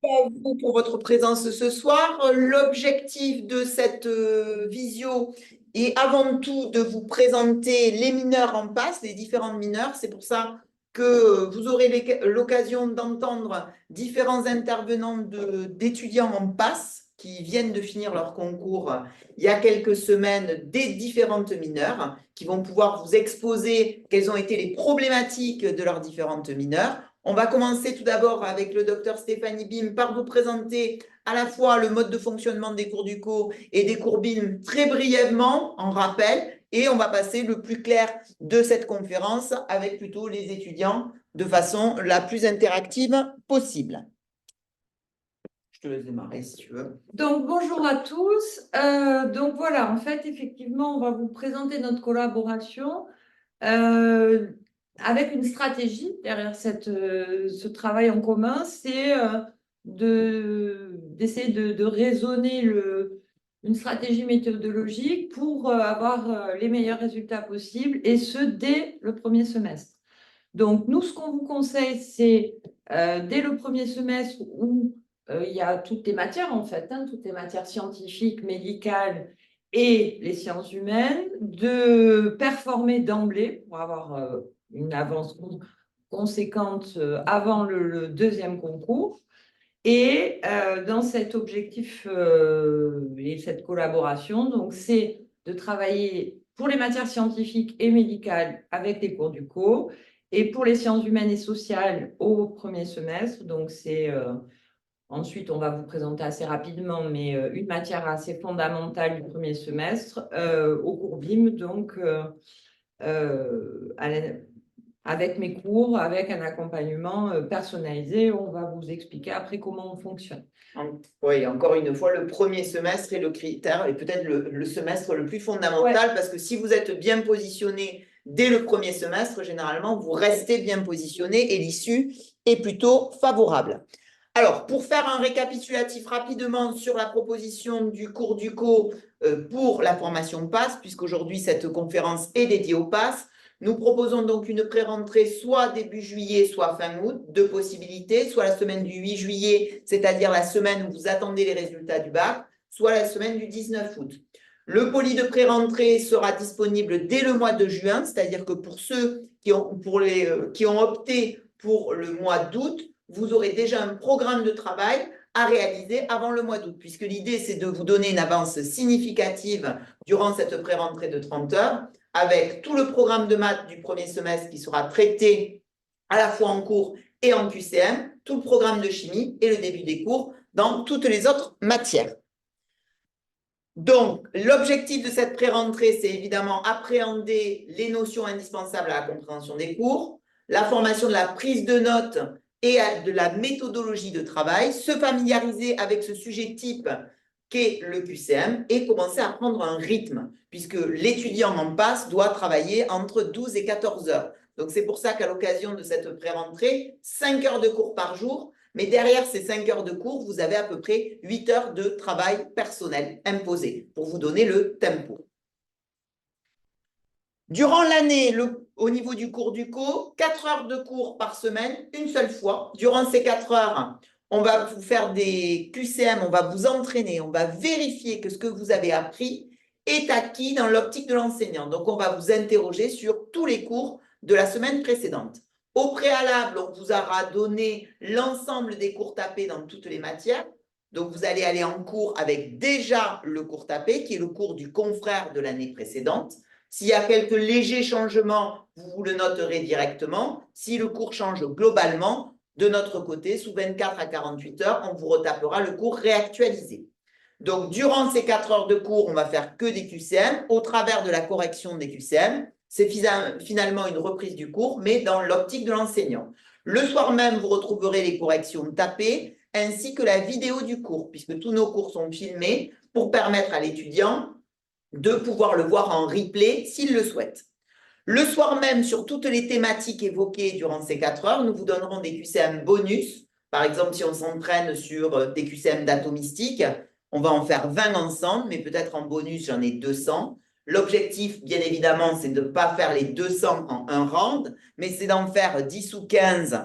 à vous pour votre présence ce soir. L'objectif de cette visio est avant tout de vous présenter les mineurs en passe, les différents mineurs. C'est pour ça que vous aurez l'occasion d'entendre différents intervenants d'étudiants en passe qui viennent de finir leur concours il y a quelques semaines des différentes mineurs qui vont pouvoir vous exposer quelles ont été les problématiques de leurs différentes mineurs. On va commencer tout d'abord avec le docteur Stéphanie Bim par vous présenter à la fois le mode de fonctionnement des cours du co et des cours BIM très brièvement en rappel et on va passer le plus clair de cette conférence avec plutôt les étudiants de façon la plus interactive possible. Je te laisse démarrer si tu veux. Donc, bonjour à tous. Donc voilà, en fait, effectivement, on va vous présenter notre collaboration euh, avec une stratégie derrière ce travail en commun, c'est d'essayer de raisonner une stratégie méthodologique pour avoir les meilleurs résultats possibles, et ce, dès le premier semestre. Donc, nous, ce qu'on vous conseille, c'est dès le premier semestre où il y a toutes les matières, en fait, toutes les matières scientifiques, médicales et les sciences humaines, de performer d'emblée pour avoir une avance conséquente avant le deuxième concours. Et dans cet objectif et cette collaboration, donc, c'est de travailler pour les matières scientifiques et médicales avec les cours du co, et pour les sciences humaines et sociales au premier semestre. Donc, c'est ensuite, on va vous présenter assez rapidement, mais une matière assez fondamentale du premier semestre au cours BIM, donc à avec mes cours, avec un accompagnement personnalisé. On va vous expliquer après comment on fonctionne. Oui, encore une fois, le premier semestre est le critère et peut-être le semestre le plus fondamental parce que si vous êtes bien positionné dès le premier semestre, généralement, vous restez bien positionné et l'issue est plutôt favorable. Alors, pour faire un récapitulatif rapidement sur la proposition du cours du co pour la formation PASS, puisqu'aujourd'hui cette conférence est dédiée au PASS, nous proposons donc une pré-rentrée soit début juillet, soit fin août, deux possibilités, soit la semaine du 8 juillet, c'est-à-dire la semaine où vous attendez les résultats du bac, soit la semaine du 19 août. Le poly de pré-rentrée sera disponible dès le mois de juin, c'est-à-dire que pour ceux qui ont opté pour le mois d'août, vous aurez déjà un programme de travail à réaliser avant le mois d'août, puisque l'idée, c'est de vous donner une avance significative durant cette pré-rentrée de 30 heures, avec tout le programme de maths du premier semestre qui sera traité à la fois en cours et en QCM, tout le programme de chimie et le début des cours dans toutes les autres matières. Donc, l'objectif de cette pré-rentrée, c'est évidemment appréhender les notions indispensables à la compréhension des cours, la formation de la prise de notes et de la méthodologie de travail, se familiariser avec ce sujet type qu'est le QCM et commencer à prendre un rythme, puisque l'étudiant en passe doit travailler entre 12 et 14 heures. Donc, c'est pour ça qu'à l'occasion de cette pré-rentrée, 5 heures de cours par jour, mais derrière ces 5 heures de cours, vous avez à peu près 8 heures de travail personnel imposé pour vous donner le tempo. Durant l'année, au niveau du cours du co, 4 heures de cours par semaine, une seule fois. Durant ces 4 heures, on va vous faire des QCM, on va vous entraîner, on va vérifier que ce que vous avez appris est acquis dans l'optique de l'enseignant. Donc, on va vous interroger sur tous les cours de la semaine précédente. Au préalable, on vous aura donné l'ensemble des cours tapés dans toutes les matières. Donc, vous allez aller en cours avec déjà le cours tapé, qui est le cours du confrère de l'année précédente. S'il y a quelques légers changements, vous le noterez directement. Si le cours change globalement, de notre côté, sous 24 à 48 heures, on vous retapera le cours réactualisé. Donc, durant ces 4 heures de cours, on va faire que des QCM. Au travers de la correction des QCM, c'est finalement une reprise du cours, mais dans l'optique de l'enseignant. Le soir même, vous retrouverez les corrections tapées ainsi que la vidéo du cours, puisque tous nos cours sont filmés pour permettre à l'étudiant de pouvoir le voir en replay s'il le souhaite. Le soir même, sur toutes les thématiques évoquées durant ces 4 heures, nous vous donnerons des QCM bonus. Par exemple, si on s'entraîne sur des QCM d'atomistique, on va en faire 20 ensemble, mais peut-être en bonus, j'en ai 200. L'objectif, bien évidemment, c'est de ne pas faire les 200 en un round, mais c'est d'en faire 10 ou 15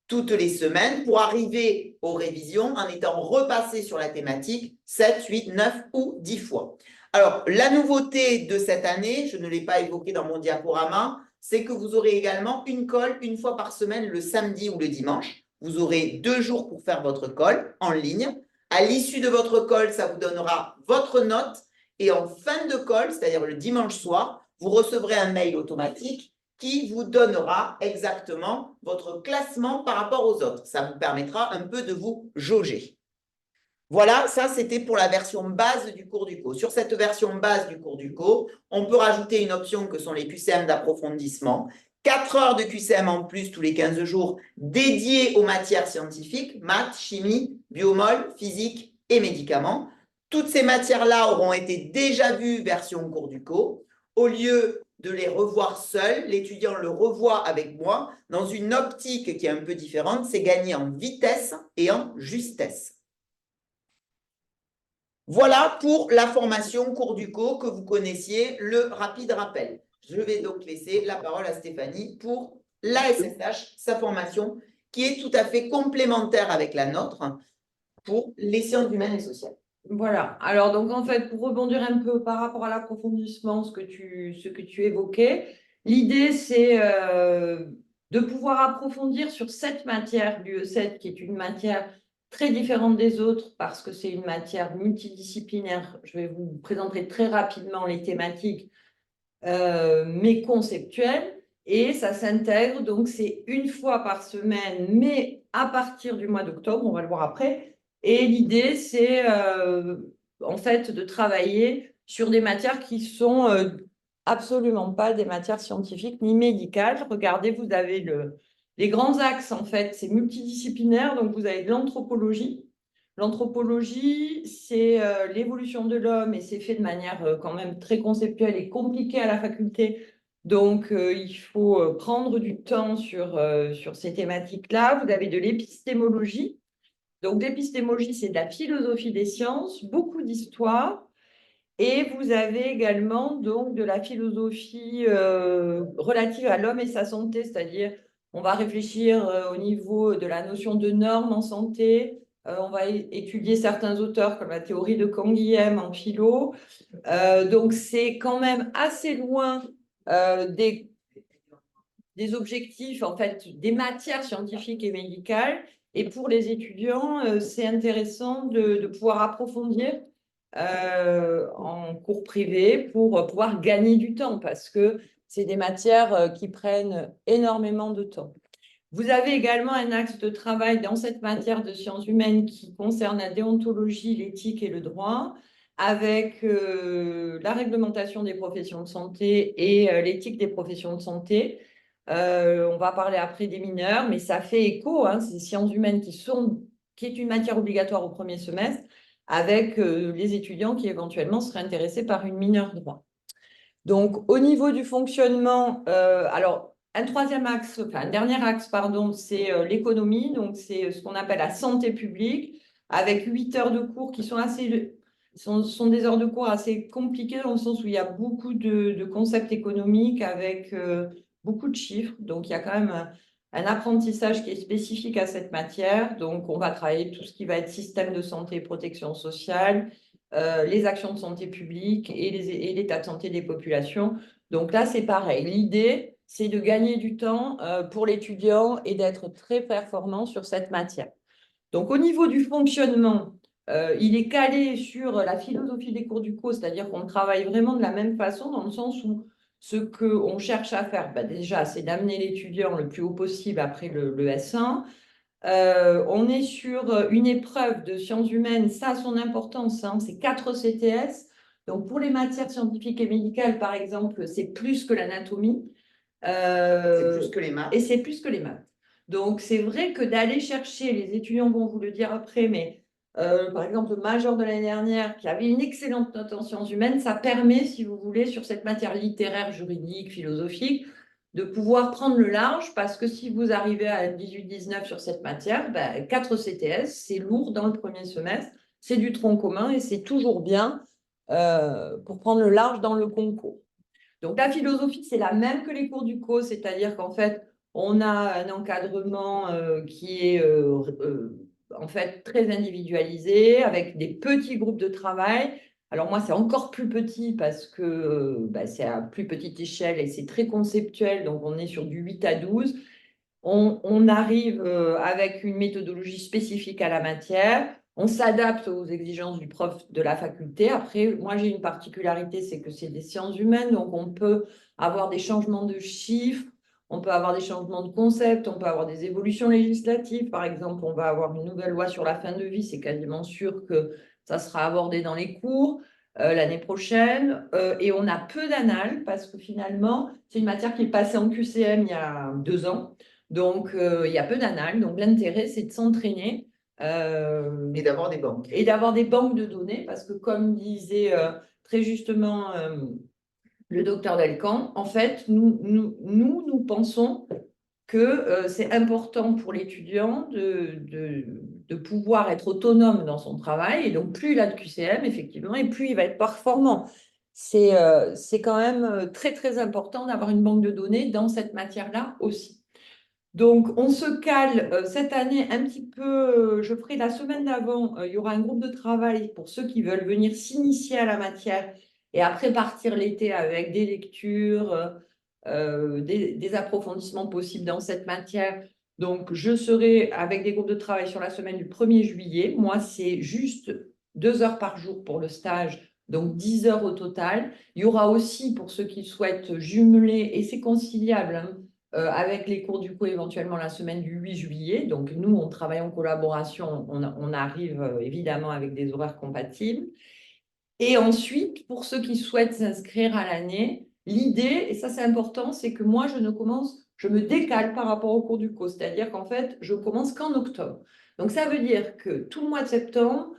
toutes les semaines pour arriver aux révisions en étant repassé sur la thématique 7, 8, 9 ou 10 fois. Alors, la nouveauté de cette année, je ne l'ai pas évoqué dans mon diaporama, c'est que vous aurez également une colle une fois par semaine, le samedi ou le dimanche. Vous aurez 2 jours pour faire votre colle en ligne. À l'issue de votre colle, ça vous donnera votre note. Et en fin de colle, c'est-à-dire le dimanche soir, vous recevrez un mail automatique qui vous donnera exactement votre classement par rapport aux autres. Ça vous permettra un peu de vous jauger. Voilà, ça c'était pour la version base du cours du co. Sur cette version base du cours du co, on peut rajouter une option que sont les QCM d'approfondissement. 4 heures de QCM en plus tous les 15 jours dédiées aux matières scientifiques, maths, chimie, biomol, physique et médicaments. Toutes ces matières-là auront été déjà vues version cours du co. Au lieu de les revoir seuls, l'étudiant le revoit avec moi dans une optique qui est un peu différente, c'est gagner en vitesse et en justesse. Voilà pour la formation cours du co que vous connaissiez, le rapide rappel. Je vais donc laisser la parole à Stéphanie pour l'ASSH, sa formation qui est tout à fait complémentaire avec la nôtre pour les sciences humaines et sociales. Voilà. Alors, donc, en fait, pour rebondir un peu par rapport à l'approfondissement, ce que tu évoquais, l'idée, c'est de pouvoir approfondir sur cette matière, l'UE7, qui est une matière très différente des autres parce que c'est une matière multidisciplinaire. Je vais vous présenter très rapidement les thématiques, mais conceptuelles. Et ça s'intègre, donc c'est une fois par semaine, mais à partir du mois d'octobre, on va le voir après. Et l'idée, c'est en fait de travailler sur des matières qui sont absolument pas des matières scientifiques ni médicales. Regardez, vous avez les grands axes, en fait, c'est multidisciplinaire. Donc, vous avez de l'anthropologie. L'anthropologie, c'est l'évolution de l'homme et c'est fait de manière quand même très conceptuelle et compliquée à la faculté. Donc, il faut prendre du temps sur ces thématiques-là. Vous avez de l'épistémologie. Donc, l'épistémologie, c'est de la philosophie des sciences, beaucoup d'histoire. Et vous avez également donc de la philosophie relative à l'homme et sa santé, c'est-à-dire on va réfléchir au niveau de la notion de normes en santé. On va étudier certains auteurs comme la théorie de Canguilhem en philo. Donc, c'est quand même assez loin des objectifs, en fait, des matières scientifiques et médicales. Et pour les étudiants, c'est intéressant de pouvoir approfondir en cours privé pour pouvoir gagner du temps parce que c'est des matières qui prennent énormément de temps. Vous avez également un axe de travail dans cette matière de sciences humaines qui concerne la déontologie, l'éthique et le droit, avec la réglementation des professions de santé et l'éthique des professions de santé. On va parler après des mineurs, mais ça fait écho, hein, ces sciences humaines qui est une matière obligatoire au premier semestre, avec les étudiants qui éventuellement seraient intéressés par une mineure droit. Donc, au niveau du fonctionnement, alors, un dernier axe, pardon, c'est l'économie. Donc, c'est ce qu'on appelle la santé publique, avec 8 heures de cours qui sont des heures de cours assez compliquées dans le sens où il y a beaucoup de concepts économiques avec beaucoup de chiffres. Donc, il y a quand même un apprentissage qui est spécifique à cette matière. Donc, on va travailler tout ce qui va être système de santé et protection sociale, les actions de santé publique et l'état de santé des populations. Donc là, c'est pareil. L'idée, c'est de gagner du temps pour l'étudiant et d'être très performant sur cette matière. Donc, au niveau du fonctionnement, il est calé sur la philosophie des cours du co, c'est-à-dire qu'on travaille vraiment de la même façon dans le sens où ce qu'on cherche à faire, déjà, c'est d'amener l'étudiant le plus haut possible après le S1. On est sur une épreuve de sciences humaines, ça a son importance, hein, c'est 4 CTS. Donc, pour les matières scientifiques et médicales, par exemple, c'est plus que l'anatomie. C'est plus que les maths. Et c'est plus que les maths. Donc, c'est vrai que d'aller chercher, les étudiants vont vous le dire après, mais par exemple, le major de l'année dernière, qui avait une excellente note en sciences humaines, ça permet, si vous voulez, sur cette matière littéraire, juridique, philosophique, de pouvoir prendre le large, parce que si vous arrivez à 18-19 sur cette matière, 4 CTS, c'est lourd dans le premier semestre, c'est du tronc commun et c'est toujours bien pour prendre le large dans le concours. Donc, la philosophie, c'est la même que les cours du co, c'est-à-dire qu'en fait, On a un encadrement qui est en fait très individualisé, avec des petits groupes de travail. Alors moi, c'est encore plus petit parce que c'est à plus petite échelle et c'est très conceptuel, donc on est sur du 8 à 12. On arrive avec une méthodologie spécifique à la matière. On s'adapte aux exigences du prof de la faculté. Après, moi, j'ai une particularité, c'est que c'est des sciences humaines, donc on peut avoir des changements de chiffres, on peut avoir des changements de concepts, on peut avoir des évolutions législatives. Par exemple, on va avoir une nouvelle loi sur la fin de vie, c'est quasiment sûr que ça sera abordé dans les cours l'année prochaine. Et on a peu d'annales parce que finalement, c'est une matière qui est passée en QCM il y a 2 ans. Donc, il y a peu d'annales. Donc, l'intérêt, c'est de s'entraîner. Et d'avoir des banques. Et d'avoir des banques de données, parce que comme disait très justement le docteur Delcan, en fait, nous pensons que c'est important pour l'étudiant de pouvoir être autonome dans son travail. Et donc, plus il a de QCM, effectivement, et plus il va être performant. C'est quand même très, très important d'avoir une banque de données dans cette matière-là aussi. Donc, on se cale cette année un petit peu, je ferai la semaine d'avant, il y aura un groupe de travail pour ceux qui veulent venir s'initier à la matière et après partir l'été avec des lectures, des approfondissements possibles dans cette matière. Donc, je serai avec des groupes de travail sur la semaine du 1er juillet. Moi, c'est juste 2 heures par jour pour le stage, donc 10 heures au total. Il y aura aussi, pour ceux qui souhaitent jumeler, et c'est conciliable, hein, avec les cours du co éventuellement la semaine du 8 juillet. Donc, nous, on travaille en collaboration, on arrive évidemment avec des horaires compatibles. Et ensuite, pour ceux qui souhaitent s'inscrire à l'année, l'idée, et ça c'est important, c'est que moi, je me décale par rapport au cours du co. C'est-à-dire qu'en fait, je commence qu'en octobre. Donc, ça veut dire que tout le mois de septembre,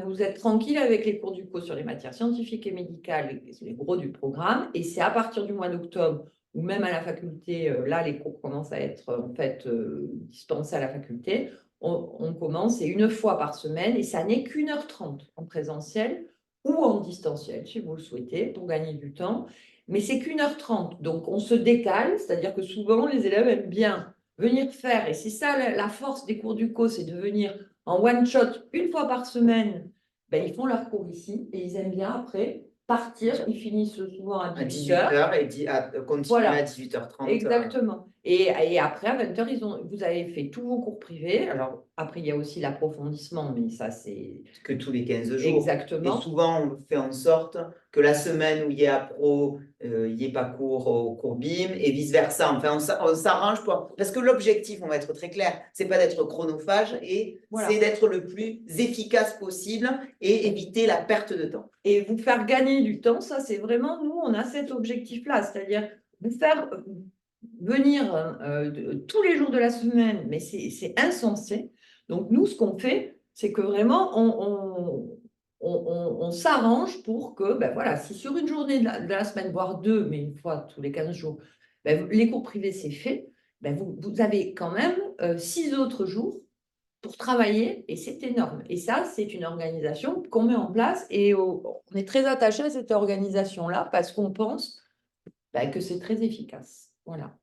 vous êtes tranquille avec les cours du co sur les matières scientifiques et médicales, les gros du programme. Et c'est à partir du mois d'octobre ou même à la faculté, là, les cours commencent à être en fait dispensés à la faculté. On commence, c'est 1 fois par semaine et ça n'est qu'1h30 en présentiel ou en distanciel, si vous le souhaitez, pour gagner du temps. Mais c'est qu'1h30. Donc, on se décale, c'est-à-dire que souvent, les élèves aiment bien venir faire, et c'est ça la force des cours du co, c'est de venir en one-shot 1 fois par semaine. Ils font leur cours ici et ils aiment bien après partir. Ils finissent souvent à À 18 18 h. h et continuer Voilà. à 18h30. Exactement. Et après, à 20 h, vous avez fait tous vos cours privés. Alors, après, il y a aussi l'approfondissement, mais ça, c'est Que tous les 15 jours. Et exactement. souvent, on fait en sorte que la semaine où il y a pro, il n'y ait pas cours au cours BIM et vice-versa. Enfin, on s'arrange pour... Parce que l'objectif, on va être très clair, c'est pas d'être chronophage et Voilà. c'est d'être le plus efficace possible et éviter la perte de temps. Et vous faire gagner du temps, ça, c'est vraiment, nous, on a cet objectif-là, c'est-à-dire vous faire venir tous les jours de la semaine, mais c'est insensé. Donc, nous, ce qu'on fait, c'est que vraiment, on s'arrange pour que, voilà, si sur une journée de la semaine, voire 2, mais 1 fois tous les 15 jours, les cours privés, c'est fait, vous avez quand même 6 autres jours pour travailler et c'est énorme. Et ça, c'est une organisation qu'on met en place et on est très attaché à cette organisation-là parce qu'on pense que c'est très efficace. Voilà.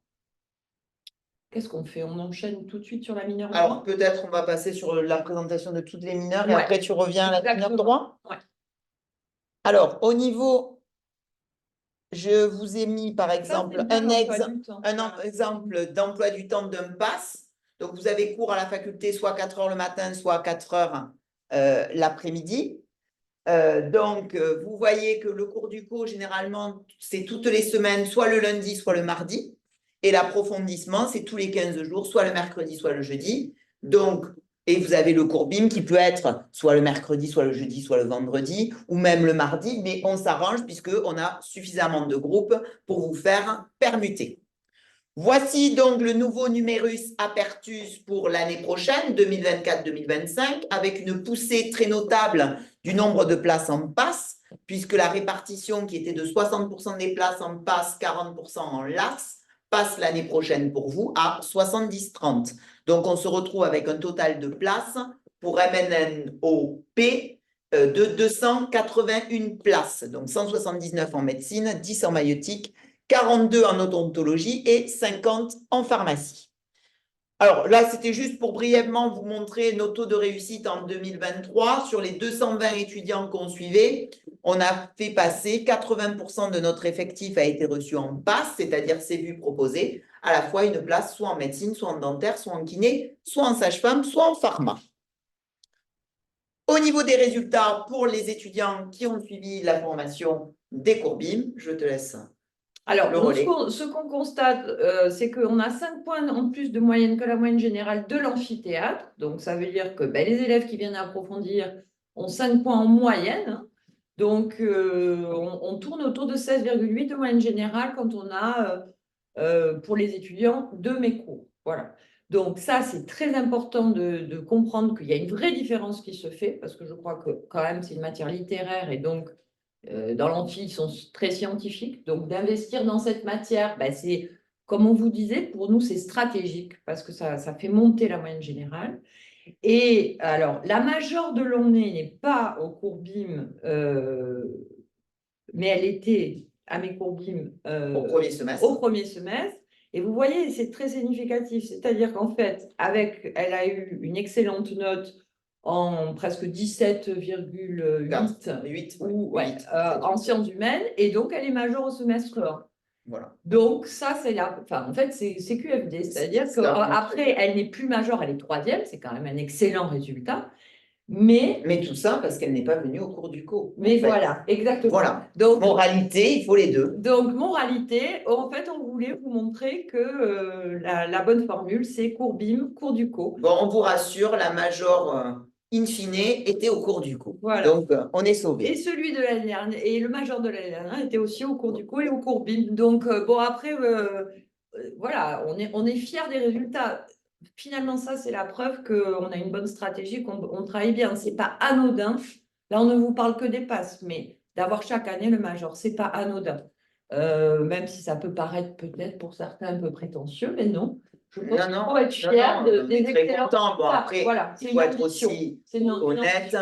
Qu'est-ce qu'on fait? On enchaîne tout de suite sur la mineure Alors, droit? peut-être on va passer sur la présentation de toutes les mineures et Ouais. après tu reviens à la mineure Exactement. droit. Ouais. Alors, au niveau, je vous ai mis par exemple Ça, c'est bien l'emploi du temps. un Voilà. exemple d'emploi du temps d'un pass. Donc, vous avez cours à la faculté soit 4 heures le matin, soit 4 heures l'après-midi. Donc, vous voyez que le cours du co, généralement, c'est toutes les semaines, soit le lundi, soit le mardi. Et l'approfondissement, c'est tous les 15 jours, soit le mercredi, soit le jeudi. Donc, et vous avez le cours BIM qui peut être soit le mercredi, soit le jeudi, soit le vendredi, ou même le mardi, mais on s'arrange puisqu'on a suffisamment de groupes pour vous faire permuter. Voici donc le nouveau numérus apertus pour l'année prochaine, 2024-2025, avec une poussée très notable du nombre de places en passe, puisque la répartition qui était de 60% des places en passe, 40% en LAS, passe l'année prochaine pour vous à 70-30. Donc, on se retrouve avec un total de places pour MNNOP de 281 places, donc 179 en médecine, 10 en maïeutique, 42 en odontologie et 50 en pharmacie. Alors là, c'était juste pour brièvement vous montrer nos taux de réussite en 2023. Sur les 220 étudiants qu'on suivait, on a fait passer 80% de notre effectif a été reçu en passe, c'est-à-dire CEVU proposé, à la fois une place soit en médecine, soit en dentaire, soit en kiné, soit en sage-femme, soit en pharma. Au niveau des résultats pour les étudiants qui ont suivi la formation des Courbim, je te laisse. Alors, ce qu'on constate, c'est qu'on a 5 points en plus de moyenne que la moyenne générale de l'amphithéâtre. Donc, ça veut dire que les élèves qui viennent approfondir ont 5 points en moyenne. Donc, on tourne autour de 16,8 de moyenne générale quand on a, pour les étudiants de mes cours. Voilà. Donc, ça, c'est très important de comprendre qu'il y a une vraie différence qui se fait, parce que je crois que quand même, c'est une matière littéraire et donc, dans l'amphi, ils sont très scientifiques. Donc, d'investir dans cette matière, c'est, comme on vous disait, pour nous, c'est stratégique parce que ça fait monter la moyenne générale. Et alors, la majeure de l'année n'est pas au cours BIM, mais elle était à mes cours BIM au premier semestre. Au premier semestre. Et vous voyez, c'est très significatif. C'est-à-dire qu'en fait, elle a eu une excellente note en presque 17,8 en sciences humaines, et donc elle est majeure au semestre 1. Voilà. Donc ça, c'est en fait, c'est QFD, c'est-à-dire qu'après, elle n'est plus majeure, elle est troisième, c'est quand même un excellent résultat. Mais tout ça parce qu'elle n'est pas venue au cours du co. Mais voilà, exactement. Voilà. Donc, moralité, il faut les deux. Donc, moralité, en fait, on voulait vous montrer que la bonne formule, c'est cours BIM, cours du co. Bon, on vous rassure, la major in fine était au cours du co. Voilà. Donc, on est sauvé. Et celui de l'année dernière, et le major de l'année dernière était aussi au cours du co et au cours BIM. Donc, bon, après, voilà, on est fiers des résultats. Finalement, ça, c'est la preuve qu'on a une bonne stratégie, qu'on travaille bien. Ce n'est pas anodin. Là, on ne vous parle que des passes, mais d'avoir chaque année le major, ce n'est pas anodin. Même si ça peut paraître peut-être pour certains un peu prétentieux, mais non. Je pense qu'il faut être fier des excellents. Bon, après, voilà, il faut être aussi honnête.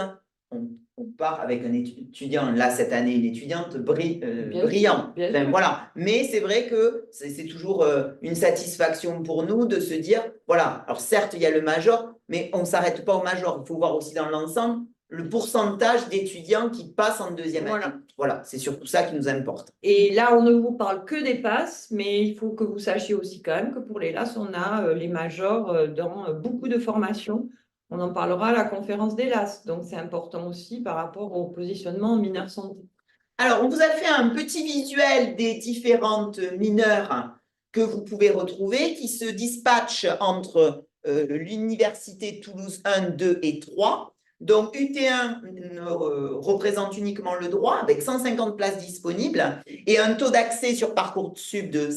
On part avec un étudiant, là cette année, une étudiante brillante. Voilà. Mais c'est vrai que c'est toujours une satisfaction pour nous de se dire, voilà, alors certes, il y a le major, mais on ne s'arrête pas au major. Il faut voir aussi dans l'ensemble le pourcentage d'étudiants qui passent en deuxième année. Voilà, c'est surtout ça qui nous importe. Et là, on ne vous parle que des passes, mais il faut que vous sachiez aussi quand même que pour les LAS, on a les majors dans beaucoup de formations. On en parlera à la conférence des LAS. Donc, c'est important aussi par rapport au positionnement en mineur santé. Alors, on vous a fait un petit visuel des différentes mineurs que vous pouvez retrouver qui se dispatchent entre l'Université Toulouse 1, 2 et 3. Donc, UT1 représente uniquement le droit avec 150 places disponibles et un taux d'accès sur Parcoursup de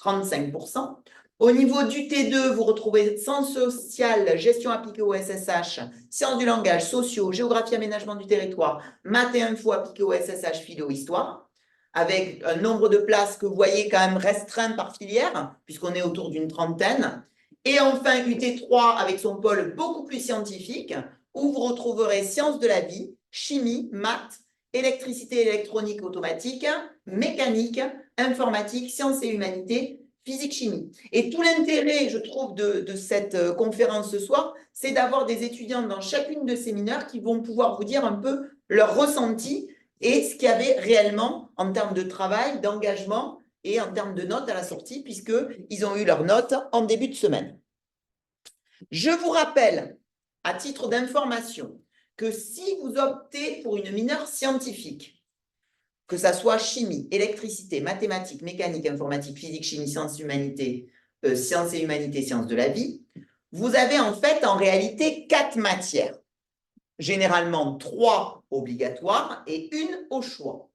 35%. Au niveau du T2, vous retrouvez sciences sociales, gestion appliquée au SSH, sciences du langage, sociaux, géographie, aménagement du territoire, maths et info appliquées au SSH, philo, histoire, avec un nombre de places que vous voyez quand même restreint par filière, puisqu'on est autour d'une trentaine. Et enfin, UT3 avec son pôle beaucoup plus scientifique, où vous retrouverez sciences de la vie, chimie, maths, électricité, électronique, automatique, mécanique, informatique, sciences et humanités, physique-chimie. Et tout l'intérêt, je trouve, de cette conférence ce soir, c'est d'avoir des étudiants dans chacune de ces mineurs qui vont pouvoir vous dire un peu leur ressenti et ce qu'il y avait réellement en termes de travail, d'engagement et en termes de notes à la sortie, puisqu'ils ont eu leurs notes en début de semaine. Je vous rappelle, à titre d'information, que si vous optez pour une mineure scientifique, que ça soit chimie, électricité, mathématiques, mécanique, informatique, physique, chimie, sciences, humanités, sciences et humanités, sciences de la vie, vous avez en fait en réalité 4 matières. Généralement 3 obligatoires et 1 au choix.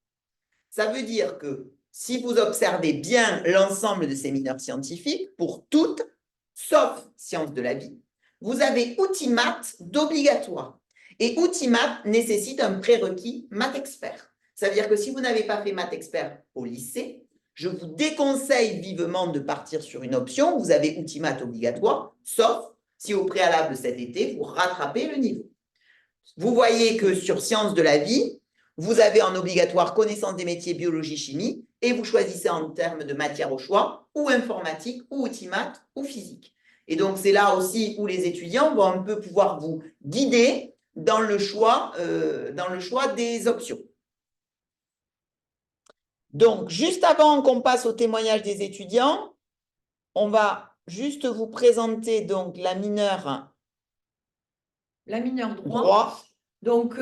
Ça veut dire que si vous observez bien l'ensemble de ces mineurs scientifiques, pour toutes, sauf sciences de la vie, vous avez outils maths d'obligatoire. Et outils maths nécessite un prérequis maths expert. Ça veut dire que si vous n'avez pas fait maths expert au lycée, je vous déconseille vivement de partir sur une option. Vous avez outils maths obligatoire, sauf si au préalable cet été, vous rattrapez le niveau. Vous voyez que sur sciences de la vie, vous avez en obligatoire connaissance des métiers biologie, chimie et vous choisissez en termes de matière au choix, ou informatique, ou outils maths, ou physique. Et donc, c'est là aussi où les étudiants vont un peu pouvoir vous guider dans le choix des options. Donc, juste avant qu'on passe au témoignage des étudiants, on va juste vous présenter donc la mineure droit. Donc,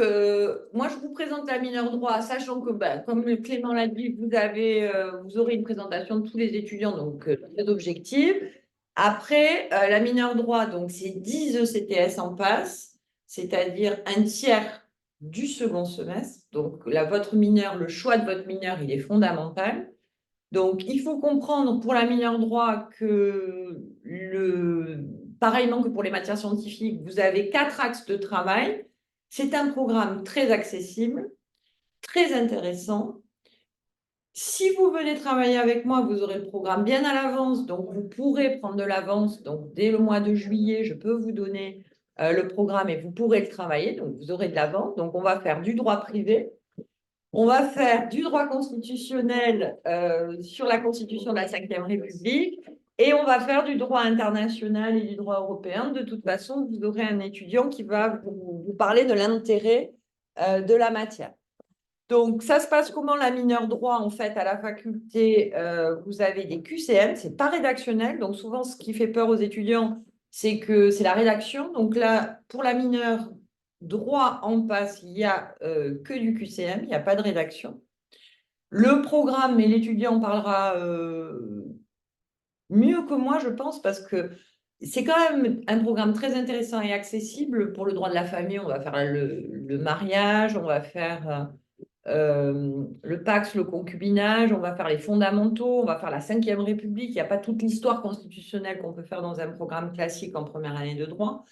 moi, je vous présente la mineure droit, sachant que, comme Clément l'a dit, vous aurez une présentation de tous les étudiants, donc très objective. Après, la mineure droit, donc c'est 10 ECTS en passe, c'est-à-dire un tiers du second semestre. Donc, votre mineur, le choix de votre mineur, il est fondamental. Donc, il faut comprendre pour la mineure droit que, pareillement que pour les matières scientifiques, vous avez 4 axes de travail. C'est un programme très accessible, très intéressant. Si vous venez travailler avec moi, vous aurez le programme bien à l'avance, donc vous pourrez prendre de l'avance. Donc, dès le mois de juillet, je peux vous donner le programme et vous pourrez le travailler. Donc, vous aurez de l'avance. Donc, on va faire du droit privé. On va faire du droit constitutionnel sur la Constitution de la Ve République et on va faire du droit international et du droit européen. De toute façon, vous aurez un étudiant qui va vous parler de l'intérêt de la matière. Donc, ça se passe comment la mineure droit, en fait, à la faculté, vous avez des QCM, c'est pas rédactionnel. Donc, souvent, ce qui fait peur aux étudiants, c'est que c'est la rédaction. Donc là, pour la mineure droit en passe, il n'y a que du QCM, il n'y a pas de rédaction. Le programme, mais l'étudiant parlera mieux que moi, je pense, parce que c'est quand même un programme très intéressant et accessible. Pour le droit de la famille, on va faire le mariage, on va faire le Pax, le concubinage, on va faire les fondamentaux, on va faire la Ve République. Il n'y a pas toute l'histoire constitutionnelle qu'on peut faire dans un programme classique en première année de droit.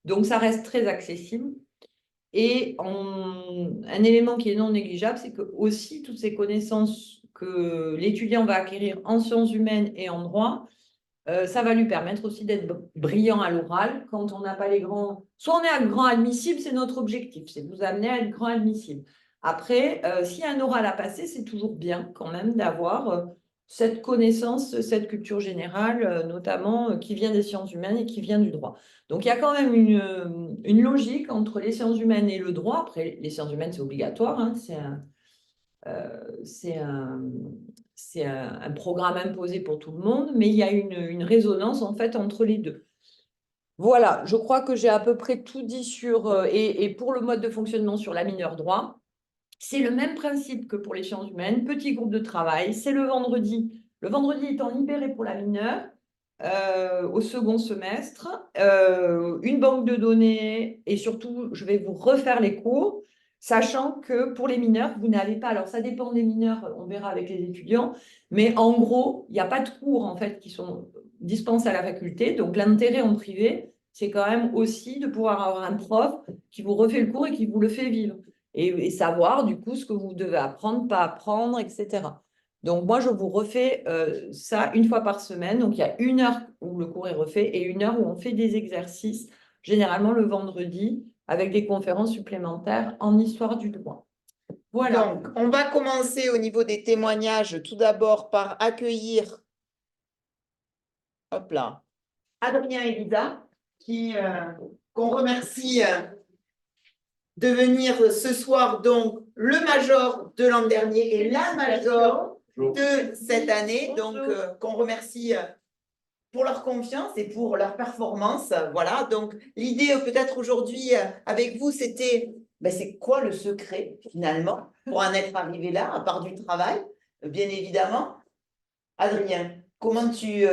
Donc, ça reste très accessible. Et un élément qui est non négligeable, c'est que aussi toutes ces connaissances que l'étudiant va acquérir en sciences humaines et en droit, ça va lui permettre aussi d'être brillant à l'oral quand on n'a pas les grands. Soit on est un grand admissible, c'est notre objectif, c'est de vous amener à être grand admissible. Après, s'il y a un oral à passer, c'est toujours bien quand même d'avoir cette connaissance, cette culture générale, notamment qui vient des sciences humaines et qui vient du droit. Donc, il y a quand même une logique entre les sciences humaines et le droit. Après, les sciences humaines, c'est obligatoire, hein, c'est un programme imposé pour tout le monde, mais il y a une résonance en fait entre les deux. Voilà, je crois que j'ai à peu près tout dit sur, et pour le mode de fonctionnement sur la mineure droit. C'est le même principe que pour les sciences humaines, petit groupe de travail, c'est le vendredi. Le vendredi étant libéré pour la mineure au second semestre, une banque de données et surtout, je vais vous refaire les cours, sachant que pour les mineurs, vous n'avez pas, alors ça dépend des mineurs, on verra avec les étudiants, mais en gros, il n'y a pas de cours en fait qui sont dispensés à la faculté, donc l'intérêt en privé, c'est quand même aussi de pouvoir avoir un prof qui vous refait le cours et qui vous le fait vivre et savoir du coup ce que vous devez apprendre, pas apprendre, etc. Donc moi, je vous refais ça une fois par semaine. Donc il y a 1 heure où le cours est refait et 1 heure où on fait des exercices, généralement le vendredi, avec des conférences supplémentaires en histoire du droit. Voilà. Donc, on va commencer au niveau des témoignages, tout d'abord par accueillir, hop là, Adrien et Lisa, qu'on remercie de venir ce soir, donc le major de l'an dernier et la major de cette année, donc qu'on remercie pour leur confiance et pour leur performance. Voilà, donc l'idée peut-être aujourd'hui avec vous, c'était, c'est quoi le secret finalement pour en être arrivé là, à part du travail, bien évidemment. Adrien, comment tu...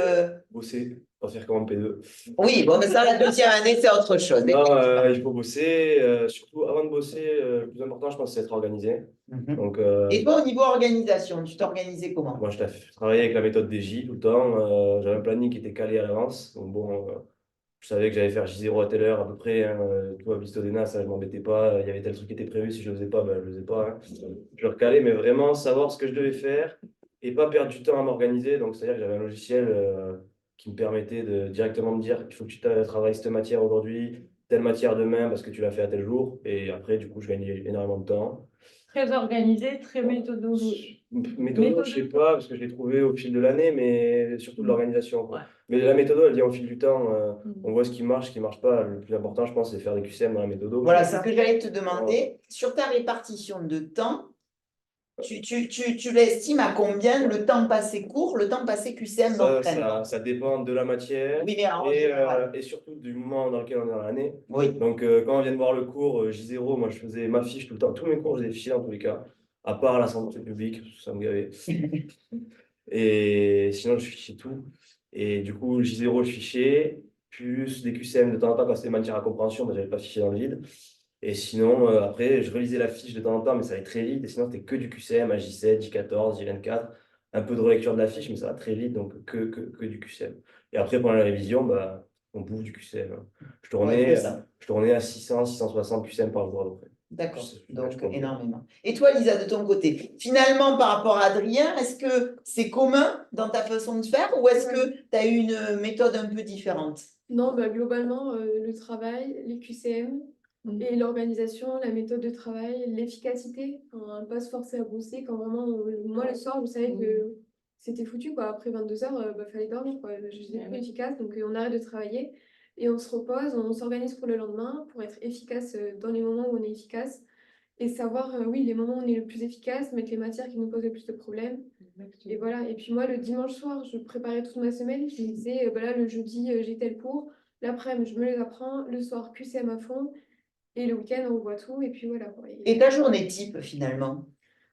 Bosser, pas faire comme un P2. Oui, bon, mais ça, la deuxième année, c'est autre chose. Non, il faut bosser. Surtout, avant de bosser, le plus important, je pense, c'est être organisé. Donc, Et toi, au niveau organisation, tu t'organisais comment? moi, je travaillais avec la méthode DJ tout le temps. J'avais un planning qui était calé à l'avance. Donc, bon, je savais que j'allais faire J0 à telle heure à peu près. Hein. Toi, Bistodena, ça, je m'embêtais pas. Il y avait tel truc qui était prévu. Si je le faisais pas, je le faisais pas. Hein. Je le recalais, mais vraiment savoir ce que je devais faire et pas perdre du temps à m'organiser. Donc, c'est-à-dire que j'avais un logiciel qui me permettait de directement me dire qu'il faut que tu travailles cette matière aujourd'hui, telle matière demain parce que tu l'as fait à tel jour. Et après, du coup, je gagnais énormément de temps. Très organisé, très méthodologique. Méthode, je sais pas, parce que je l'ai trouvé au fil de l'année, mais surtout de l'organisation, quoi. Ouais. Mais la méthode, elle vient au fil du temps. Mm. On voit ce qui marche pas. Le plus important, je pense, c'est faire des QCM dans la méthode. Voilà, c'est ce que j'allais te demander. Sur ta répartition de temps, tu l'estimes à combien le temps passé cours, le temps passé QCM d'entraînement? Ça dépend de la matière Oui, mais en général. et surtout du moment dans lequel on est dans l'année. Oui. Donc, quand on vient de voir le cours J0, moi, je faisais ma fiche tout le temps. Tous mes cours, je les fichais dans tous les cas, à part la santé publique, parce que ça me gavait. Et sinon, je fichais tout. Et du coup, J0, je fichais, plus des QCM de temps en temps, quand c'était matière à compréhension, mais je n'avais pas fiché dans le vide. Et sinon, après, je relisais la fiche de temps en temps, mais ça allait très vite. Et sinon, c'était que du QCM à J7, J14, J24. Un peu de relecture de la fiche, mais ça va très vite, donc que du QCM. Et après, pendant la révision, bah, on bouffe du QCM. Ouais, que ça. Je tournais à 600, 660 QCM par jour à peu près. D'accord, Je donc compte. énormément. Et toi, Lisa, de ton côté, finalement, par rapport à Adrien, est-ce que c'est commun dans ta façon de faire ou est-ce que tu as une méthode un peu différente? Non, bah, globalement, le travail, les QCM et l'organisation, la méthode de travail, l'efficacité, enfin, pas se forcer à bosser quand vraiment, moi le soir, vous savez que c'était foutu, quoi. Après 22 heures, bah, fallait dormir, quoi. Je n'étais plus efficace, donc on arrête de travailler et on se repose, on s'organise pour le lendemain pour être efficace dans les moments où on est efficace et savoir, oui, les moments où on est le plus efficace, mettre les matières qui nous posent le plus de problèmes. Et voilà. Et puis moi, le dimanche soir, je préparais toute ma semaine. Je me disais, bah là, le jeudi, j'ai tel cours. L'après-midi, je me les apprends. Le soir, QCM à fond. Et le week-end, on revoit tout. Et puis voilà, quoi. Et ta journée type, finalement?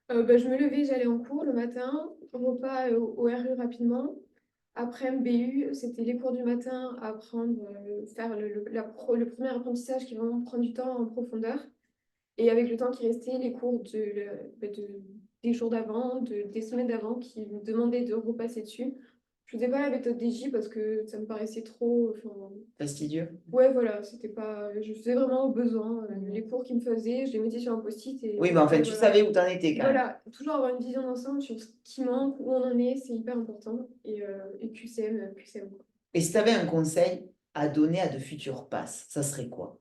Bah, je me levais, j'allais en cours le matin. Repas au RU rapidement. Après-midi, BU, c'était les cours du matin, apprendre, faire le premier apprentissage qui vraiment prend du temps en profondeur. Et avec le temps qui restait, les cours des jours d'avant, des semaines d'avant, qui me demandaient de repasser dessus. Je faisais pas la méthode des J parce que ça me paraissait trop. Fastidieux. Ouais, voilà, c'était pas. Je faisais vraiment au besoin. Les cours qui me faisaient, je les mettais sur un post-it. Oui, mais en fait, et tu voilà. savais où tu en étais quand même. Voilà, toujours avoir une vision d'ensemble sur ce qui manque, où on en est, c'est hyper important. Et QCM, quoi. Et si tu avais un conseil à donner à de futurs passes, ça serait quoi?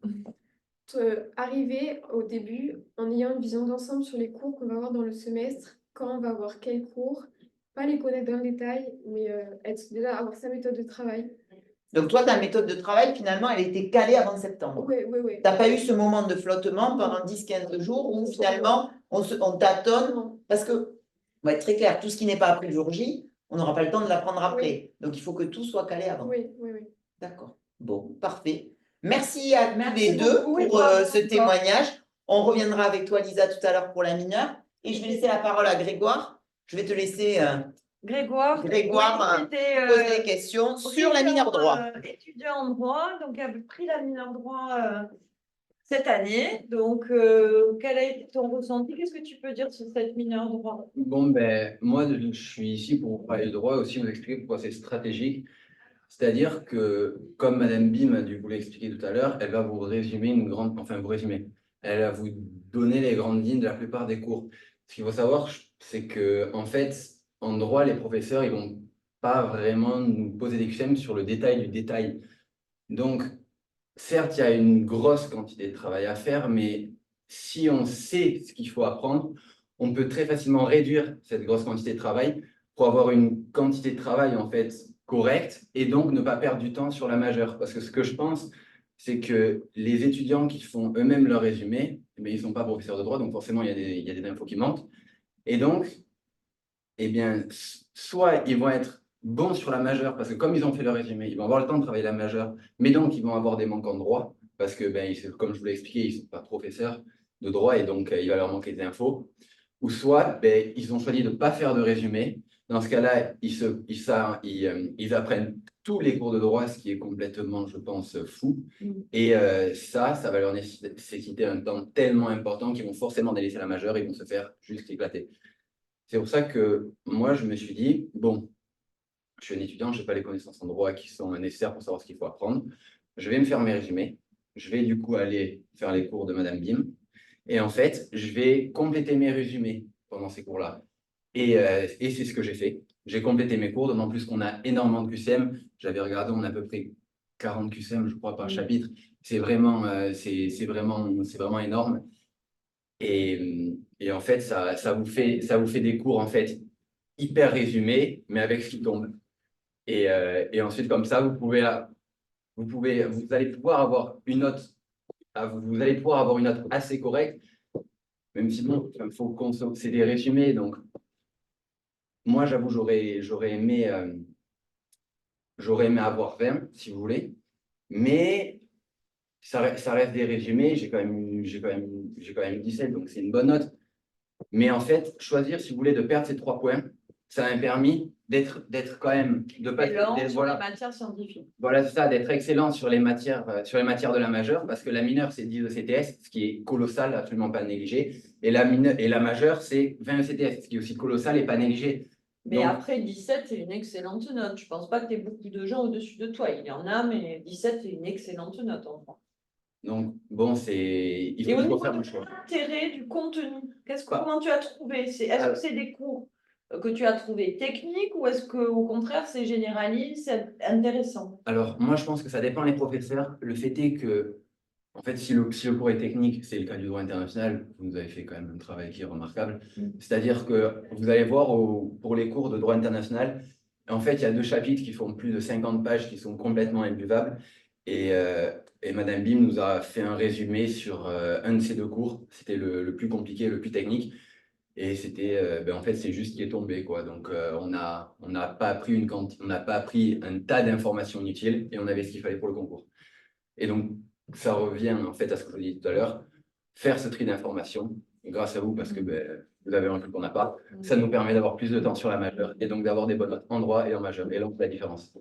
Arriver au début en ayant une vision d'ensemble sur les cours qu'on va avoir dans le semestre, quand on va avoir quel cours, pas les connaître dans le détail, mais déjà avoir sa méthode de travail. Donc, toi, ta méthode de travail, finalement, elle était calée avant septembre. Oui. Tu n'as pas eu ce moment de flottement pendant 10-15 jours où finalement, on tâtonne. Non. Parce que, on va être très clair, tout ce qui n'est pas appris le jour J, on n'aura pas le temps de l'apprendre après. Donc, il faut que tout soit calé avant. Oui. D'accord. Bon, parfait. Merci à tous Merci les deux beaucoup et pour bravo ce encore. témoignage. On reviendra avec toi, Lisa, tout à l'heure pour la mineure. Et je vais laisser la parole à Grégoire. Je vais te laisser Grégoire, Grégoire, oui, était, poser des questions sur la mineure droit. étudiant en droit, donc avait pris la mineure droit cette année. Donc, quel a été ton ressenti? Qu'est-ce que tu peux dire sur cette mineure droit? Bon, ben, moi, je suis ici pour vous parler de droit et aussi vous expliquer pourquoi c'est stratégique. C'est-à-dire que, comme Madame Bim a dû vous l'expliquer tout à l'heure, elle va vous résumer vous résumer. Elle va vous donner les grandes lignes de la plupart des cours. Ce qu'il faut savoir, c'est que, en fait, en droit, les professeurs, ils vont pas vraiment nous poser des QCM sur le détail du détail. Donc, certes, il y a une grosse quantité de travail à faire, mais si on sait ce qu'il faut apprendre, on peut très facilement réduire cette grosse quantité de travail pour avoir une quantité de travail en fait correcte et donc ne pas perdre du temps sur la majeure. Parce que ce que je pense, c'est que les étudiants qui font eux-mêmes leur résumé, mais ils ne sont pas professeurs de droit, donc forcément il y a des infos qui manquent. Et donc, eh bien, soit ils vont être bons sur la majeure, parce que comme ils ont fait leur résumé, ils vont avoir le temps de travailler la majeure, mais donc ils vont avoir des manques en droit, parce que, comme je vous l'ai expliqué, ils ne sont pas professeurs de droit et donc il va leur manquer des infos. Ou soit ils ont choisi de ne pas faire de résumé. Dans ce cas-là, ils apprennent tous les cours de droit, ce qui est complètement, je pense, fou. Et ça va leur nécessiter un temps tellement important qu'ils vont forcément délaisser la majeure, ils vont se faire juste éclater. C'est pour ça que moi, je me suis dit, bon, je suis un étudiant, je n'ai pas les connaissances en droit qui sont nécessaires pour savoir ce qu'il faut apprendre. Je vais me faire mes résumés. Je vais du coup aller faire les cours de Madame Bim. Et en fait, je vais compléter mes résumés pendant ces cours-là. Et c'est ce que j'ai fait. J'ai complété mes cours, d'autant plus qu'on a énormément de QCM. J'avais regardé, on a à peu près 40 QCM, je crois, par chapitre. C'est vraiment énorme. Et en fait, ça vous fait des cours en fait hyper résumés, mais avec ce qui tombe. Et ensuite, comme ça, vous allez pouvoir avoir une note, vous allez pouvoir avoir une note assez correcte, même si bon, c'est des résumés. Donc, moi, j'avoue, j'aurais aimé avoir 20, si vous voulez, mais ça reste des résumés. J'ai quand même eu 17, donc c'est une bonne note. Mais en fait, choisir, si vous voulez, de perdre ces 3 points, ça m'a permis d'être quand même, de pas, Excellent sur voilà, les matières scientifiques. voilà, c'est ça, d'être excellent sur les matières de la majeure, parce que la mineure, c'est 10 ECTS, ce qui est colossal, absolument pas négligé. Et la majeure, c'est 20 ECTS, ce qui est aussi colossal et pas négligé. Mais Donc, après, 17, c'est une excellente note. Je pense pas que tu aies beaucoup de gens au-dessus de toi. Il y en a, mais 17, c'est une excellente note en France. donc bon, il Et au faut niveau faire de un choix. l'intérêt du contenu, Bah. comment tu as trouvé? Est-ce que c'est des cours que tu as trouvé techniques ou est-ce qu'au contraire, c'est généraliste, c'est intéressant? Alors, moi, je pense que ça dépend des professeurs. Le fait est que, en fait, si le cours est technique, c'est le cas du droit international, vous avez fait quand même un travail qui est remarquable. C'est-à-dire que vous allez voir pour les cours de droit international, en fait, il y a 2 chapitres qui font plus de 50 pages qui sont complètement imbuvables. Et Madame Bim nous a fait un résumé sur un de ces 2 cours. C'était le plus compliqué, le plus technique. Et c'était, en fait, c'est juste qui est tombé, quoi. Donc, on n'a pas appris on n'a pas appris un tas d'informations inutiles et on avait ce qu'il fallait pour le concours. Et donc, ça revient en fait à ce que je vous disais tout à l'heure, faire ce tri d'informations, grâce à vous, parce que vous avez un truc qu'on n'a pas, ça nous permet d'avoir plus de temps sur la majeure et donc d'avoir des bonnes notes en droit et en majeure. Et là, on fait la différence.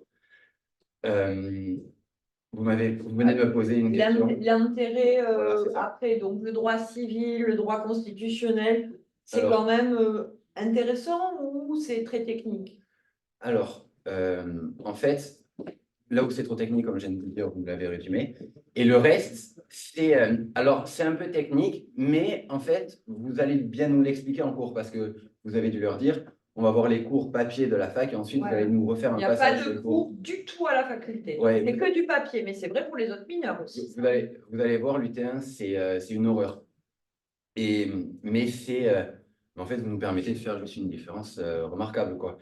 Vous venez de me poser une question. L'intérêt, Voilà, c'est ça. après, donc le droit civil, le droit constitutionnel, c'est Alors. quand même intéressant ou c'est très technique? Alors, en fait, là où c'est trop technique, comme je viens de vous dire, vous l'avez résumé. Et le reste, c'est un peu technique, mais en fait, vous allez bien nous l'expliquer en cours parce que vous avez dû leur dire, on va voir les cours papier de la fac et ensuite, vous allez nous refaire Il un n'y a pas passage de des cours du tout à la faculté. Ouais, C'est que du papier, mais c'est vrai pour les autres mineurs aussi. Vous allez voir, l'UT1, c'est une horreur. Mais en fait, vous nous permettez de faire juste une différence remarquable, quoi.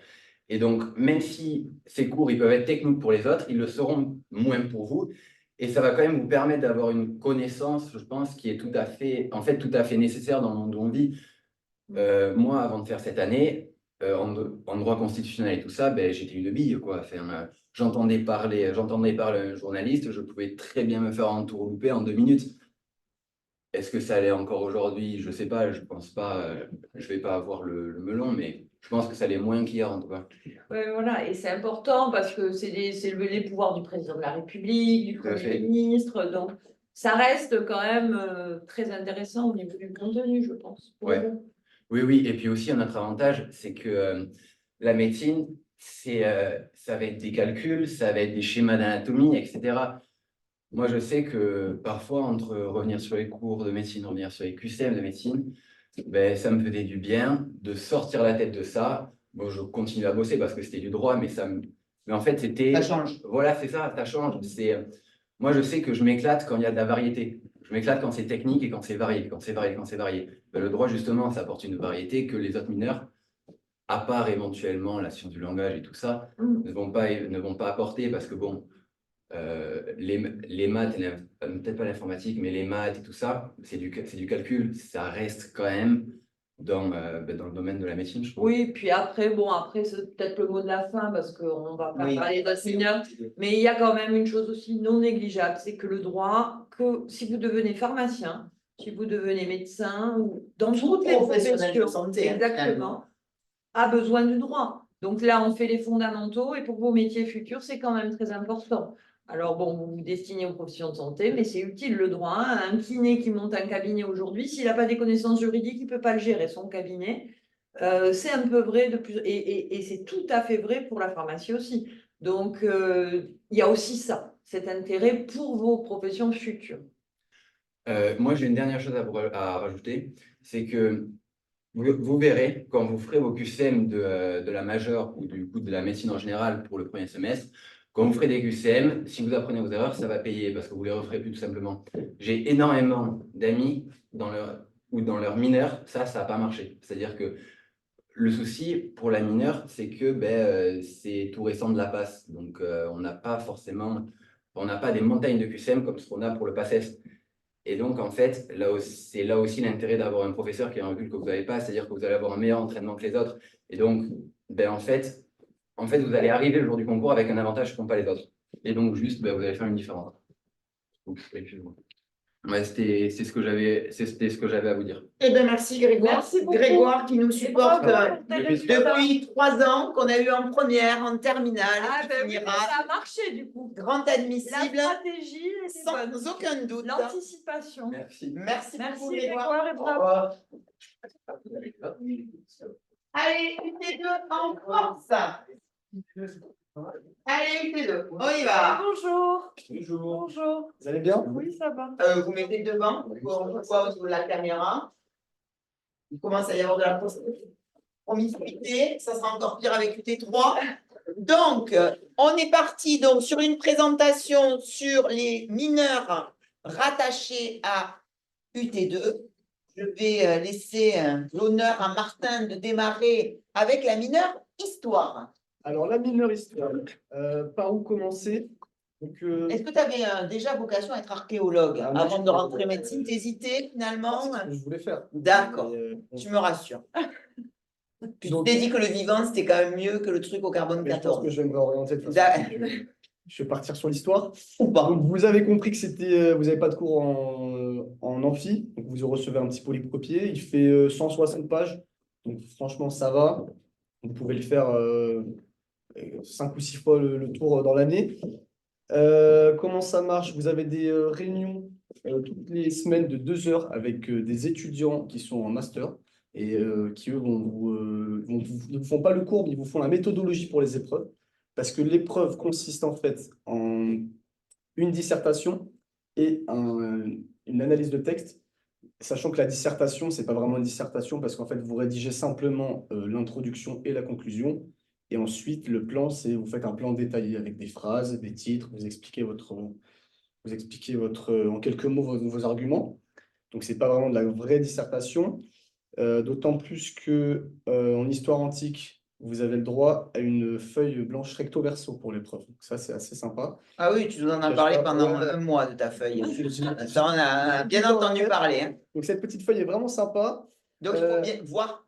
Et donc, même si ces cours, ils peuvent être techniques pour les autres, ils le seront moins pour vous. Et ça va quand même vous permettre d'avoir une connaissance, je pense, qui est tout à fait nécessaire dans le monde où on vit. Moi, avant de faire cette année, en droit constitutionnel et tout ça, ben, j'étais une bille, quoi. Enfin, j'entendais parler un journaliste, je pouvais très bien me faire entourlouper en 2 minutes. Est-ce que ça l'est encore aujourd'hui? Je ne sais pas, je pense pas, je vais pas avoir le melon, mais je pense que ça l'est moins qu'hier en tout cas. Ouais, voilà, et c'est important parce que c'est les pouvoirs du président de la République, du Tout à fait. Premier ministre, donc ça reste quand même très intéressant au niveau du contenu, je pense. pour Ouais. vous. Oui, et puis aussi un autre avantage, c'est que la médecine, ça va être des calculs, ça va être des schémas d'anatomie, etc. Moi, je sais que parfois, entre revenir sur les cours de médecine, revenir sur les QCM de médecine, ben, ça me faisait du bien de sortir la tête de ça. Bon, je continue à bosser parce que c'était du droit, mais en fait, c'était. Ça change. Voilà, c'est ça, ça change. Moi, je sais que je m'éclate quand il y a de la variété. Je m'éclate quand c'est technique et quand c'est varié, quand c'est varié, quand c'est varié. Ben, le droit, justement, ça apporte une variété que les autres mineurs, à part éventuellement la science du langage et tout ça, ne vont pas apporter parce que, bon, les maths, peut-être pas l'informatique, mais les maths et tout ça, c'est du calcul. Ça reste quand même dans le domaine de la médecine, je trouve. Oui, puis après, c'est peut-être le mot de la fin parce qu'on ne va pas Oui. parler d'autres mineurs, mais il y a quand même une chose aussi non négligeable, c'est que le droit, que si vous devenez pharmacien, si vous devenez médecin ou dans toutes les Professionnel de professions, santé, hein, exactement, a besoin du droit. Donc là, on fait les fondamentaux et pour vos métiers futurs, c'est quand même très important. Alors bon, vous vous destinez aux professions de santé, mais c'est utile le droit. Un kiné qui monte un cabinet aujourd'hui, s'il n'a pas des connaissances juridiques, il ne peut pas le gérer, son cabinet. C'est un peu vrai et c'est tout à fait vrai pour la pharmacie aussi. Donc, il y a aussi ça, cet intérêt pour vos professions futures. Moi, j'ai une dernière chose à rajouter, c'est que vous verrez, quand vous ferez vos QCM de la majeure ou du coup de la médecine en général pour le premier semestre, quand vous ferez des QCM, si vous apprenez vos erreurs, ça va payer parce que vous les referez plus tout simplement. J'ai énormément d'amis ou dans leur mineur, ça n'a pas marché. C'est-à-dire que le souci pour la mineure, c'est que c'est tout récent de la passe. Donc, on n'a pas forcément, on n'a pas des montagnes de QCM comme ce qu'on a pour le PACES. Et donc, en fait, c'est là aussi l'intérêt d'avoir un professeur qui a un recul que vous n'avez pas, c'est-à-dire que vous allez avoir un meilleur entraînement que les autres. Et donc, en fait, vous allez arriver le jour du concours avec un avantage qu'ont pas les autres. Et donc, juste, vous allez faire une différence. Oups, excusez-moi. Ouais, c'était ce que j'avais à vous dire. Eh bien, merci Grégoire. Merci beaucoup. Grégoire qui nous supporte bravo pour tes résultats. depuis 3 ans, qu'on a eu en première, en terminale, Ah, qui ben oui, finira ça a marché du coup. grand La admissible, stratégie était bonne. sans aucun doute. L'anticipation. Merci. Merci beaucoup Merci Grégoire. Grégoire et bravo. Allez, UT2 en force. Allez, UT2, on y va. Bonjour. Bonjour. Bonjour. Vous allez bien? Oui, ça va. Vous mettez devant, on voit au niveau de la caméra. Il commence à y avoir de la promiscuité, ça sera encore pire avec UT3. Donc, on est parti donc, sur une présentation sur les mineurs rattachés à UT2. Je vais laisser l'honneur à Martin de démarrer avec la mineure histoire. Alors, la mineure histoire, par où commencer? Donc, Est-ce que tu avais déjà vocation à être archéologue Ah, moi, avant je- de rentrer médecine? T'hésitais finalement? c'est ce que je voulais faire. D'accord, Mais, tu me rassures. Tu Donc- t'es dit que le vivant, c'était quand même mieux que le truc au carbone mais je pense 14. que je vais me réorienter de toute Da- façon. Je vais partir sur l'histoire. Ou pas. Donc, vous avez compris que vous n'avez pas de cours en amphi. Donc, vous recevez un petit polycopier. Il fait 160 pages. Donc, franchement, ça va. Vous pouvez le faire 5 ou 6 fois le tour dans l'année. Comment ça marche? Vous avez des réunions toutes les semaines de 2 heures avec des étudiants qui sont en master et qui, eux, ils vous font pas le cours, mais ils vous font la méthodologie pour les épreuves. Parce que l'épreuve consiste en fait en une dissertation et une analyse de texte, sachant que la dissertation, c'est pas vraiment une dissertation parce qu'en fait, vous rédigez simplement l'introduction et la conclusion. Et ensuite, le plan, c'est vous faites un plan détaillé avec des phrases, des titres, vous expliquez en quelques mots vos arguments. Donc, c'est pas vraiment de la vraie dissertation. D'autant plus que en histoire antique, vous avez le droit à une feuille blanche recto verso pour l'épreuve. Donc ça, c'est assez sympa. Ah oui, tu nous en as Cache parlé pas, pendant ouais. un mois de ta feuille. J'ai- Ça, on a bien entendu parler. Hein. Donc, cette petite feuille est vraiment sympa. Donc, il faut bien voir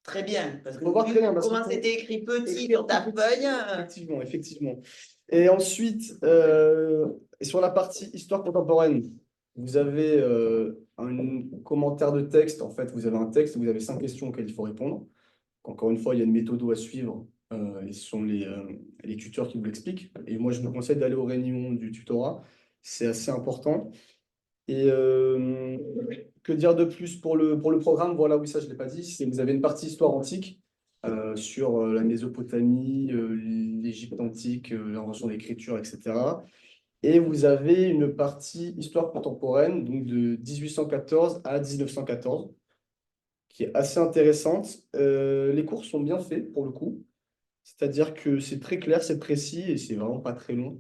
très bien. Parce que Faut voir vu très bien, parce comment que- c'était écrit petit Écrit sur ta petit. feuille. Effectivement, effectivement. Et ensuite, sur la partie histoire contemporaine, vous avez un commentaire de texte. En fait, vous avez un texte, vous avez 5 questions auxquelles il faut répondre. Encore une fois, il y a une méthode à suivre. Et ce sont les tuteurs qui vous l'expliquent. Et moi, je me conseille d'aller aux réunions du tutorat. C'est assez important. Et que dire de plus pour le programme? Voilà, oui, ça, je ne l'ai pas dit. Vous avez une partie histoire antique sur la Mésopotamie, l'Égypte antique, l'invention de l'écriture, etc. Et vous avez une partie histoire contemporaine, donc de 1814 à 1914, qui est assez intéressante. Les cours sont bien faits pour le coup, c'est-à-dire que c'est très clair, c'est précis et c'est vraiment pas très long.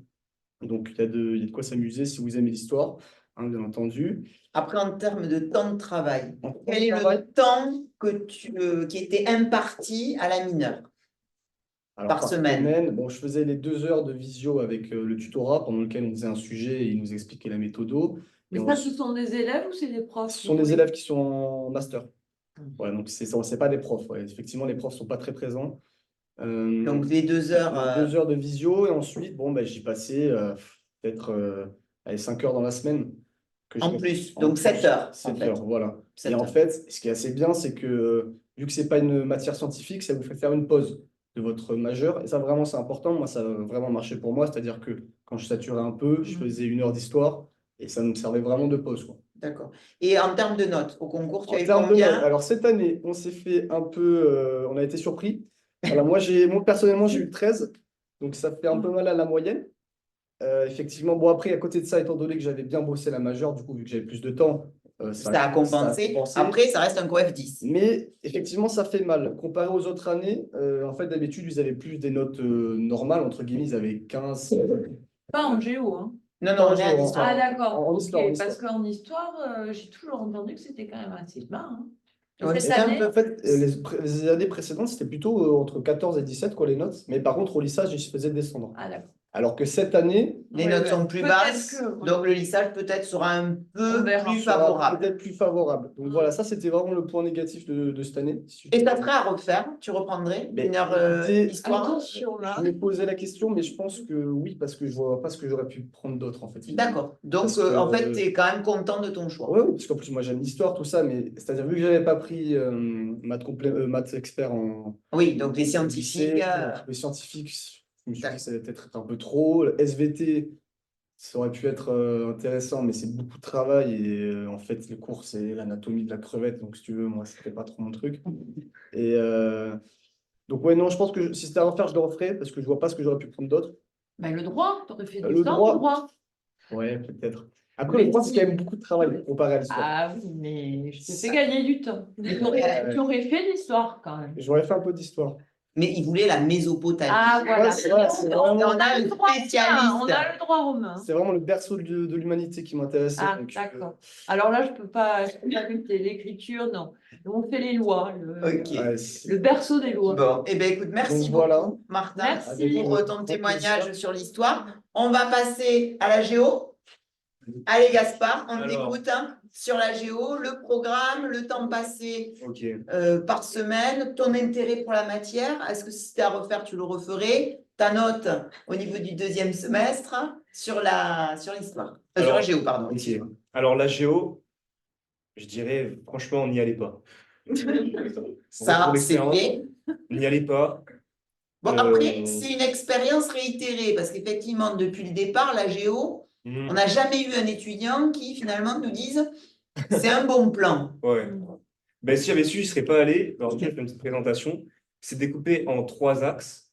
Donc il y a de quoi s'amuser si vous aimez l'histoire, hein, bien entendu. Après, en termes de temps de travail, En temps quel de est travail, le temps qui était imparti à la mineure? alors, par semaine. bon, je faisais les 2 heures de visio avec le tutorat pendant lequel on faisait un sujet et il nous expliquait la méthodo. Mais Et ça, ensuite, ce sont des élèves ou c'est des profs? ce sont des élèves qui sont en master. Ouais, donc c'est pas des profs. Ouais. Effectivement, les profs sont pas très présents. Donc, les 2 heures. 2 heures de visio et ensuite, bon, j'y passais peut-être 5 heures dans la semaine. En plus, donc 7 heures, en 7 fait. heures, voilà. 7 Et en heures. fait, ce qui est assez bien, c'est que vu que c'est pas une matière scientifique, ça vous fait faire une pause de votre majeur. Et ça, vraiment, c'est important. Moi, ça a vraiment marché pour moi. C'est-à-dire que quand je saturais un peu, je faisais 1 heure d'histoire et ça me servait vraiment de pause, quoi. D'accord. Et en termes de notes, au concours, tu En as eu termes de combien? notes, alors cette année, on s'est fait un peu, on a été surpris. Alors moi, personnellement, j'ai eu 13, donc ça fait un peu mal à la moyenne. Effectivement, bon après, à côté de ça, étant donné que j'avais bien bossé la majeure, du coup, vu que j'avais plus de temps, Ça a compensé. Après, ça reste un coef 10. Mais effectivement, ça fait mal. Comparé aux autres années, en fait, d'habitude, ils avaient plus des notes normales, entre guillemets, ils avaient 15. Pas en géo, hein. Non, non, on est en jour, histoire. Ah, d'accord. En histoire, Ok, en histoire. parce qu'en histoire, j'ai toujours entendu que c'était quand même assez bas. Hein. Et Ouais, cette Et année, en fait, les années précédentes, c'était plutôt entre 14 et 17, quoi, les notes. Mais par contre, au lissage, ils se faisaient descendre. ah, d'accord. Alors que cette année, Les Ouais, notes ouais. sont plus Peut-être basses, que- donc le lissage peut-être sera un On peu verra. plus sera favorable. peut-être plus favorable. Donc Mm. voilà, ça, c'était vraiment le point négatif de cette année. Et ça serait à refaire, tu reprendrais Mais une heure écoutez, d'histoire? Attention là. Je me posais la question, mais je pense que oui, parce que je vois pas ce que j'aurais pu prendre d'autre, en fait. D'accord. Donc, Parce que- en fait, tu es quand même content de ton choix. Oui, parce qu'en plus, moi, j'aime l'histoire, tout ça, mais c'est-à-dire, vu que j'avais pas pris maths expert en Oui, donc les lycée, scientifiques. les scientifiques, je me suis dit que ça allait peut-être être un peu trop. Le SVT, ça aurait pu être intéressant, mais c'est beaucoup de travail et en fait, les cours, c'est l'anatomie de la crevette, donc si tu veux, moi, c'était pas trop mon truc. Et donc, ouais, non, je pense que si c'était à refaire, je le referais parce que je vois pas ce que j'aurais pu prendre d'autre. Ben, le droit, tu aurais fait Le du temps, droit. le droit. Ouais, peut-être. Après, le droit, c'est quand même beaucoup de travail comparé à l'histoire. Ah oui, mais je te fais gagner du temps. Ouais. Tu aurais fait l'histoire quand même. J'aurais fait un peu d'histoire. Mais il voulait la Mésopotamie. Ah voilà. Ouais, c'est vrai, c'est On vraiment- a le droit spécialiste. romain, on a le droit romain. C'est vraiment le berceau de l'humanité qui m'intéressait. Ah, donc, d'accord. Alors là, je peux pas lutter. L'écriture, non. On fait les lois, Ok. ouais, le berceau des lois. Bon, eh bien, écoute, merci Donc, voilà. beaucoup, Martin, Merci. pour ton Grand témoignage plaisir. sur l'histoire. On va passer à la géo. Allez, Gaspard, on Alors. t'écoute hein, sur la géo, le programme, le temps passé Ok. par semaine, ton intérêt pour la matière. Est-ce que si c'était à refaire, tu le referais? Ta note au niveau du deuxième semestre sur l'histoire. Sur la Alors, géo, pardon. Ok. excuse-moi. Alors, la géo, je dirais, franchement, on n'y allait pas. Ça, Pour c'est l'expérience, fait. n'y allez pas. Bon, après, Euh, c'est une expérience réitérée parce qu'effectivement, depuis le départ, la géo, hmm, on n'a jamais eu un étudiant qui finalement nous dise c'est un bon plan. Ouais. Ben, si j'avais su, je ne serais pas allé. Alors, je vais faire une petite présentation. C'est découpé en 3 axes.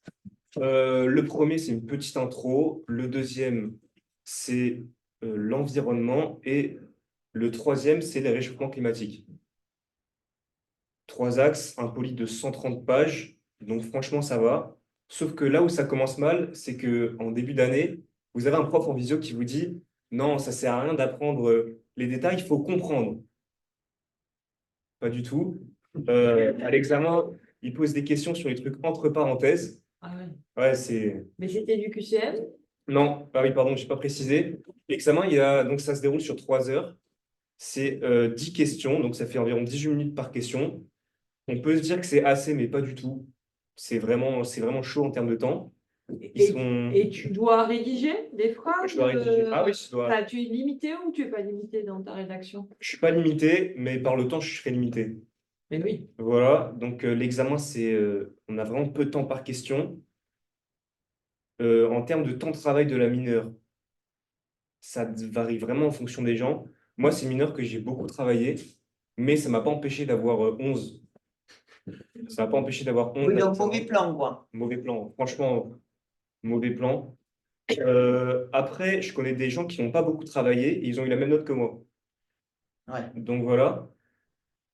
Le premier, c'est une petite intro. Le deuxième, c'est l'environnement. Et le troisième, c'est les réchauffements climatiques. 3 axes, un poly de 130 pages. Donc, franchement, ça va. Sauf que là où ça commence mal, c'est qu'en début d'année, vous avez un prof en visio qui vous dit non, ça ne sert à rien d'apprendre les détails, il faut comprendre. Pas du tout. À l'examen, il pose des questions sur les trucs entre parenthèses. Ah ouais. Ouais, c'est. Mais c'était du QCM? Non, ah oui, pardon, je n'ai pas précisé. L'examen, donc ça se déroule sur 3 heures. C'est 10 questions, donc ça fait environ 18 minutes par question. On peut se dire que c'est assez, mais pas du tout. C'est vraiment chaud en termes de temps. Et tu dois rédiger des phrases? Je dois rédiger. Ah oui, je dois. Tu es limité ou tu es pas limité dans ta rédaction? Je suis pas limité, mais par le temps, je serai limité. Mais oui. Voilà, donc l'examen, on a vraiment peu de temps par question. En termes de temps de travail de la mineure, ça varie vraiment en fonction des gens. Moi, c'est mineur que j'ai beaucoup travaillé, mais ça ne m'a pas empêché d'avoir 11. Ça m'a pas empêché d'avoir 11. Oui, donc examens. mauvais plan, quoi. Mauvais plan, franchement, mauvais plan. Après, je connais des gens qui n'ont pas beaucoup travaillé et ils ont eu la même note que moi. Ouais. Donc voilà,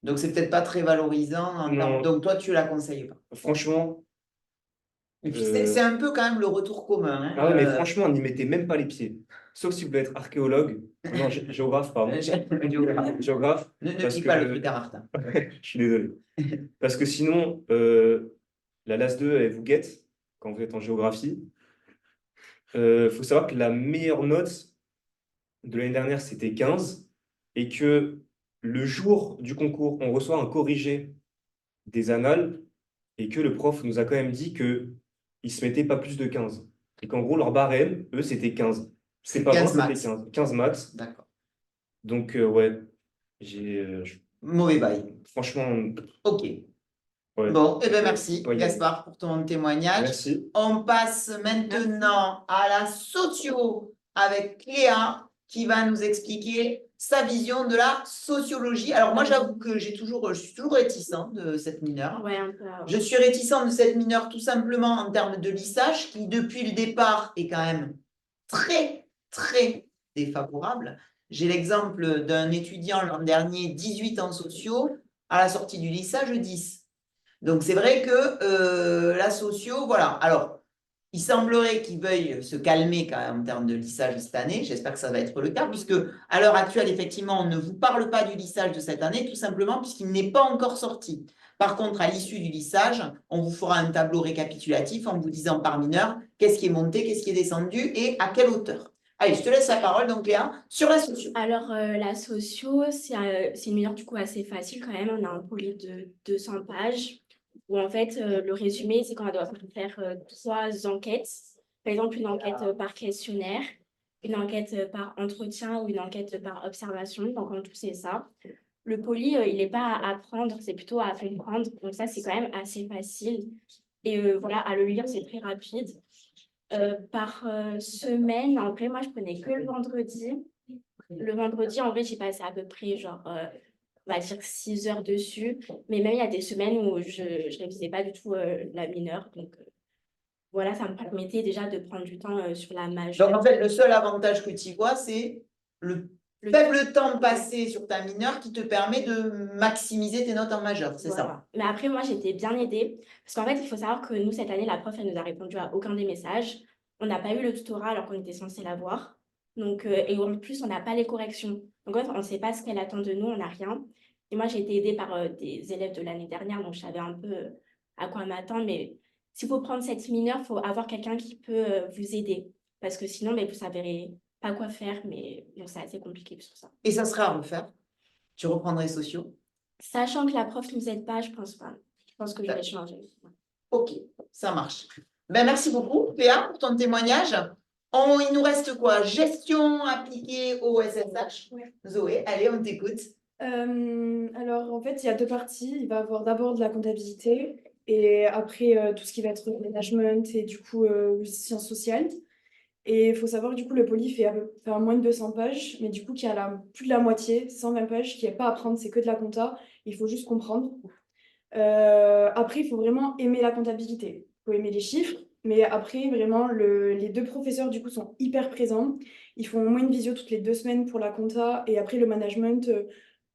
Donc, c'est peut-être pas très valorisant. Non. Donc, toi, tu la conseilles pas. franchement, Et puis, Euh, c'est un peu quand même le retour commun. Hein. ah ouais, mais franchement, n'y mettez même pas les pieds. Sauf si vous voulez être archéologue, non, géographe, pardon. Géographe, Ne parce dis que pas le truc à Martin. je suis désolé. Parce que sinon, la LAS 2, elle vous guette quand vous êtes en géographie. Faut savoir que la meilleure note de l'année dernière, c'était 15, et que le jour du concours, on reçoit un corrigé des annales, et que le prof nous a quand même dit qu'ils ne se mettaient pas plus de 15. Et qu'en gros, leur barème, eux, c'était 15. C'est pas 15 bon, max. c'était 15. 15 max. D'accord. Donc, ouais, Mauvais bail. franchement, Ok. ouais. Bon, eh bien, merci, Ouais, Gaspard, pour ton témoignage. Merci. On passe maintenant à la socio avec Cléa qui va nous expliquer sa vision de la sociologie. Alors moi, j'avoue que je suis toujours réticente de cette mineure. Ouais, un peu. Je suis réticente de cette mineure tout simplement en termes de lissage qui, depuis le départ, est quand même très, très défavorable. J'ai l'exemple d'un étudiant l'an dernier, 18 en sociaux, à la sortie du lissage, 10. Donc, c'est vrai que la socio, voilà. Alors, Il semblerait qu'ils veuillent se calmer quand même en termes de lissage cette année. J'espère que ça va être le cas, puisque à l'heure actuelle, effectivement, on ne vous parle pas du lissage de cette année, tout simplement puisqu'il n'est pas encore sorti. Par contre, à l'issue du lissage, on vous fera un tableau récapitulatif en vous disant par mineur qu'est-ce qui est monté, qu'est-ce qui est descendu et à quelle hauteur. Allez, je te laisse la parole, donc Léa, sur la socio. Alors, la socio, c'est une mineure du coup assez facile quand même. On a un poli de 200 pages où en fait, le résumé, c'est qu'on doit faire 3 enquêtes. Par exemple, une enquête par questionnaire, une enquête par entretien ou une enquête par observation. Donc, en tout, c'est ça. Le poli, il n'est pas à apprendre, c'est plutôt à comprendre. Donc, ça, c'est quand même assez facile. Et voilà, à le lire, c'est très rapide. Par semaine, en vrai, moi, je prenais que le vendredi. Le vendredi, en vrai, j'ai passé à peu près, genre, on va dire 6 heures dessus. Mais même, il y a des semaines où je ne révisais pas du tout la mineure. Donc, voilà, ça me permettait déjà de prendre du temps sur la majeure. Donc, en fait, le seul avantage que tu vois, c'est le faible temps passé sur ta mineure qui te permet de maximiser tes notes en majeur, c'est ça? Voilà. Mais après, moi, j'étais bien aidée. Parce qu'en fait, il faut savoir que nous, cette année, la prof, elle nous a répondu à aucun des messages. On n'a pas eu le tutorat alors qu'on était censé l'avoir. Donc, et en plus, on n'a pas les corrections. Donc, en fait, on ne sait pas ce qu'elle attend de nous, on n'a rien. Et moi, j'ai été aidée par des élèves de l'année dernière, donc je savais un peu à quoi m'attendre. Mais s'il faut prendre cette mineure, il faut avoir quelqu'un qui peut vous aider. Parce que sinon, mais vous ne savez pas quoi faire. Mais bon, c'est assez compliqué sur ça. Et ça sera à refaire. Tu reprendrais sociaux. Sachant que la prof ne nous aide pas, je pense pas. Je pense que je vais changer. Ok, ça marche. Ben, merci beaucoup, Léa, pour ton témoignage. Il nous reste quoi? Gestion appliquée au SSH. Ouais. Zoé, allez, on t'écoute. Alors, en fait, il y a deux parties. Il va y avoir d'abord de la comptabilité et après tout ce qui va être management et du coup sciences sociales. Et il faut savoir que du coup, le poly fait moins de 200 pages, mais du coup, qu'il y a plus de la moitié, 120 pages, qui n'est pas à apprendre, c'est que de la compta. Il faut juste comprendre. Après, il faut vraiment aimer la comptabilité. Il faut aimer les chiffres. Mais après, vraiment, les deux professeurs, du coup, sont hyper présents. Ils font au moins une visio toutes les 2 semaines pour la compta. Et après, le management,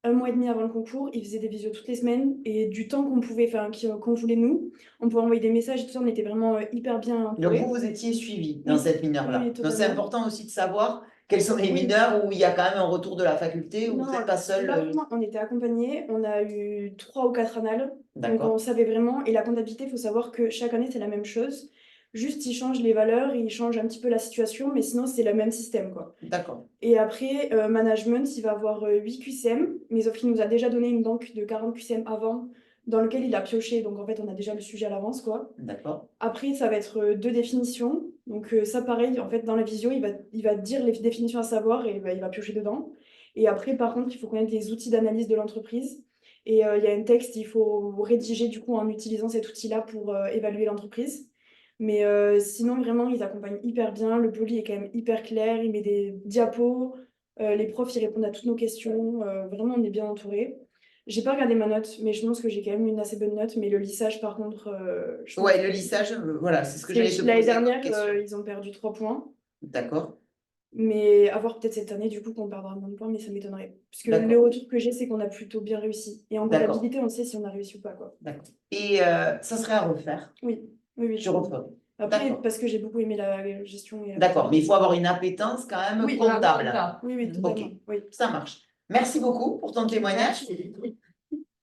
1 mois et demi avant le concours, ils faisaient des visios toutes les semaines. Et du temps qu'on pouvait, enfin, qu'on voulait nous, on pouvait envoyer des messages et tout ça. On était vraiment hyper bien Donc, entourés. vous étiez suivis dans Oui. cette mineure-là. Oui, Donc, c'est totalement. important aussi de savoir quels sont les Oui. mineurs où il y a quand même un retour de la faculté, où Non, vous n'êtes pas seul. là, vraiment, on était accompagnés. On a eu 3 ou 4 annales. Donc, D'accord. on savait vraiment. Et la comptabilité, il faut savoir que chaque année, c'est la même chose. Juste, ils changent les valeurs, ils changent un petit peu la situation, mais sinon, c'est le même système, quoi. D'accord. Et après, management, il va avoir 8 QCM, mais sauf qu'il nous a déjà donné une banque de 40 QCM avant, dans lequel il a pioché. Donc, en fait, on a déjà le sujet à l'avance, quoi. D'accord. Après, ça va être 2 définitions. Donc, ça, pareil, en fait, dans la visio, il va dire les définitions à savoir et il va piocher dedans. Et après, par contre, il faut connaître les outils d'analyse de l'entreprise. Et il y a un texte, il faut rédiger, du coup, en utilisant cet outil-là pour évaluer l'entreprise. Mais sinon, vraiment, ils accompagnent hyper bien. Le poly est quand même hyper clair. Il met des diapos. Les profs, ils répondent à toutes nos questions. Vraiment, on est bien entourés. J'ai pas regardé ma note, mais je pense que j'ai quand même une assez bonne note. Mais le lissage, par contre, je pense Ouais, le que- lissage, voilà, c'est ce que parce que j'allais te l'année poser comme dernière, question. ils ont perdu 3 points. D'accord. Mais à voir peut-être cette année, du coup, qu'on perdra moins de points, mais ça m'étonnerait. Parce que D'accord. le retour que j'ai, c'est qu'on a plutôt bien réussi. Et en D'accord. comptabilité, on sait si on a réussi ou pas, quoi. D'accord. Et ça serait à refaire. Oui, oui, oui. Je referai. Après, D'accord. parce que j'ai beaucoup aimé la gestion. Et la D'accord, mais il comptabilité. faut avoir une appétence quand même Oui, comptable. Oui, oui, totalement. Ok. Oui. Ça marche. Merci beaucoup pour ton témoignage.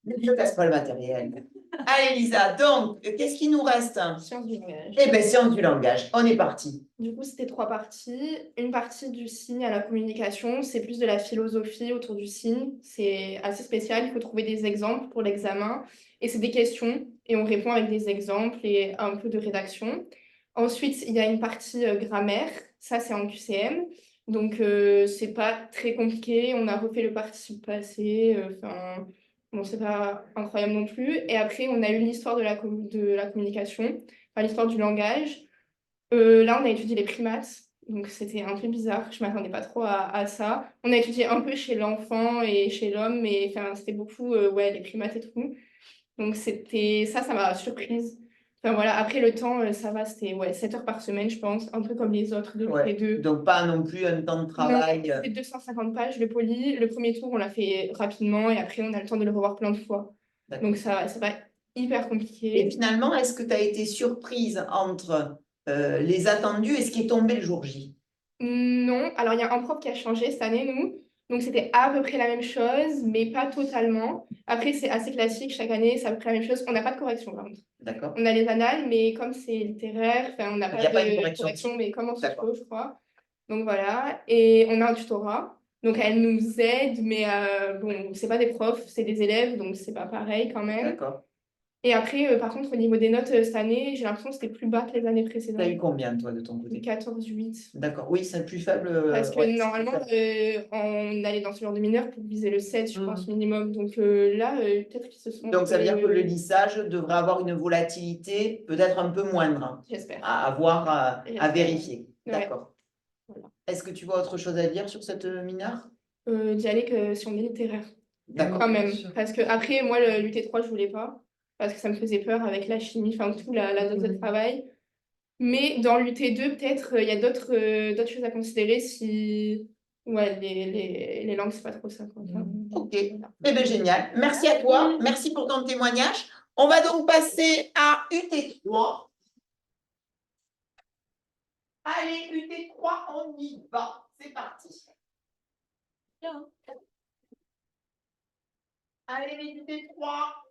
Je ne casse pas le matériel. Allez, Lisa, donc, qu'est-ce qui nous reste? Sciences du langage. Eh bien, sciences du langage. On est parti. Du coup, c'était 3 parties. Une partie du signe à la communication, c'est plus de la philosophie autour du signe. C'est assez spécial, il faut trouver des exemples pour l'examen. Et c'est des questions, et on répond avec des exemples et un peu de rédaction. Ensuite, il y a une partie grammaire, ça c'est en QCM. Donc, c'est pas très compliqué. On a refait le participe passé. Enfin, bon, c'est pas incroyable non plus. Et après, on a eu l'histoire de la communication, enfin, l'histoire du langage. Là, on a étudié les primates, donc c'était un peu bizarre. Je m'attendais pas trop à ça. On a étudié un peu chez l'enfant et chez l'homme, mais enfin, c'était beaucoup ouais, les primates et tout. Donc ça m'a surprise. Enfin voilà, après le temps, ça va, c'était ouais, 7 heures par semaine, je pense, un peu comme les autres, les Ouais. deux. Donc, pas non plus un temps de Non, travail. c'est 250 pages, le poly. Le premier tour, on l'a fait rapidement et après, on a le temps de le revoir plein de fois. D'accord. Donc ça va hyper Et compliqué. finalement, est-ce que tu as été surprise entre les attendus et ce qui est tombé le jour J? Non, alors il y a un prof qui a changé cette année, nous. Donc c'était à peu près la même chose, mais pas totalement. Après, c'est assez classique, chaque année, c'est à peu près la même chose. On n'a pas de correction, par contre. D'accord. On a les annales, mais comme c'est littéraire, enfin, on n'a Il n'y a pas de une correction. mais comme en D'accord. psycho, je crois. Donc voilà. Et on a un tutorat. Donc elle nous aide, mais bon, c'est pas des profs, c'est des élèves, donc c'est pas pareil quand même. D'accord. Et après, par contre, au niveau des notes cette année, j'ai l'impression que c'était plus bas que les années Tu as eu précédentes. combien, toi, de ton côté? 14,8. D'accord. Oui, c'est le plus faible. Parce que ouais, c'est normalement, le plus faible. on allait dans ce genre de mineur pour viser le 7, je pense, Mhm. minimum. Donc là, peut-être qu'ils se sont. Donc, ça veut dire que le lissage devrait avoir une volatilité peut-être un peu moindre, hein, J'espère. à voir, à J'espère. vérifier. Ouais. D'accord. Voilà. Est-ce que tu vois autre chose à dire sur cette mineure? D'y aller que si on est littéraire. D'accord. Quand même. Bien sûr. Parce que après, moi, l'UT3, je voulais pas. Parce que ça me faisait peur avec la chimie, enfin, tout, la dose de travail. Mais dans l'UT2, peut-être, il y a d'autres choses à considérer si. Ouais, les langues, c'est pas trop ça, quoi. Enfin, Ok. voilà. Eh bien, génial. Merci à toi. Merci pour ton témoignage. On va donc passer à UT3. Allez, UT3, on y va. C'est parti. Allez, les UT3.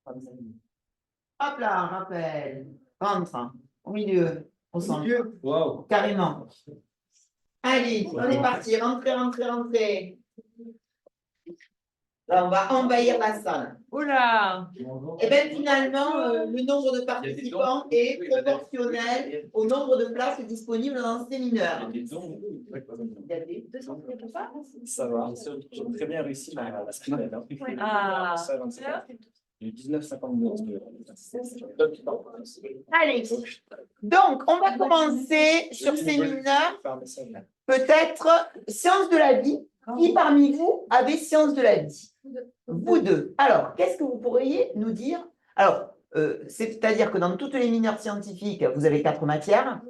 Hop là, rappel. Rentre. Au milieu. Au centre. Waouh. Carrément. Allez, on est parti. Rentrez, rentrez, rentrez. Là, on va envahir la salle. Oula! Et bien finalement, le nombre de participants est proportionnel au nombre de places disponibles dans le séminaire. Il y a des 200 Ça va. J'ai très bien réussi la semaine. Ah. Ça, 25. J'ai eu 19,52. Allez, donc on va commencer sur séminaire, peut-être sciences de la vie. Qui parmi vous avez sciences de la vie? Vous deux. Alors, qu'est-ce que vous pourriez nous dire? Alors, c'est-à-dire que dans toutes les mineurs scientifiques, vous avez 4 matières.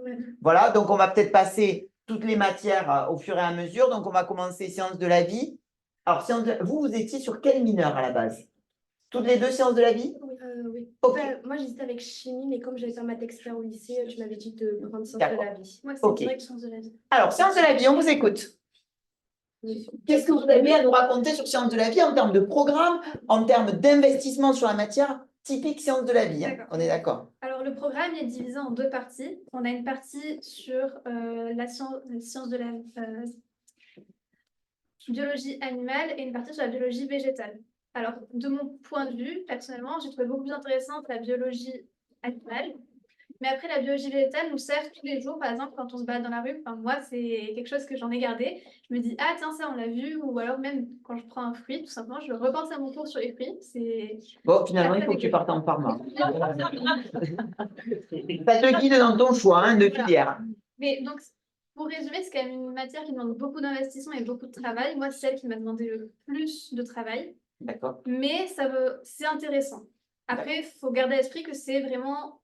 Voilà, donc on va peut-être passer toutes les matières au fur et à mesure. Donc, on va commencer sciences de la vie. Alors, vous étiez sur quel mineur à la base? Toutes les deux sciences de la vie? Oui. Ok. Moi, j'hésitais avec chimie, mais comme j'avais pas maths expert au lycée, tu m'avais dit de prendre sciences de D'accord. la vie. Moi, c'est Ok. direct sciences de la vie. Alors, sciences de la vie, on vous écoute. Qu'est-ce que vous avez à nous raconter sur sciences de la vie en termes de programme, en termes d'investissement sur la matière typique sciences de la vie, hein? D'accord. On est d'accord. Alors, le programme est divisé en 2 parties. On a une partie sur la science de la biologie animale et une partie sur la biologie végétale. Alors, de mon point de vue, personnellement, j'ai trouvé beaucoup plus intéressante la biologie animale. Mais après, la biologie végétale nous sert tous les jours, par exemple, quand on se balade dans la rue. Enfin, moi, c'est quelque chose que j'en ai gardé. Je me dis, ah tiens, ça, on l'a vu. Ou alors même quand je prends un fruit, tout simplement, je repense à mon cours sur les fruits. Bon, finalement, il faut que tu partes en pharma. Ça te guide dans ton choix, hein, de filière. Mais donc, pour résumer, c'est quand même une matière qui demande beaucoup d'investissement et beaucoup de travail. Moi, c'est celle qui m'a demandé le plus de travail. D'accord. Mais c'est intéressant. Après, il faut garder à l'esprit que c'est vraiment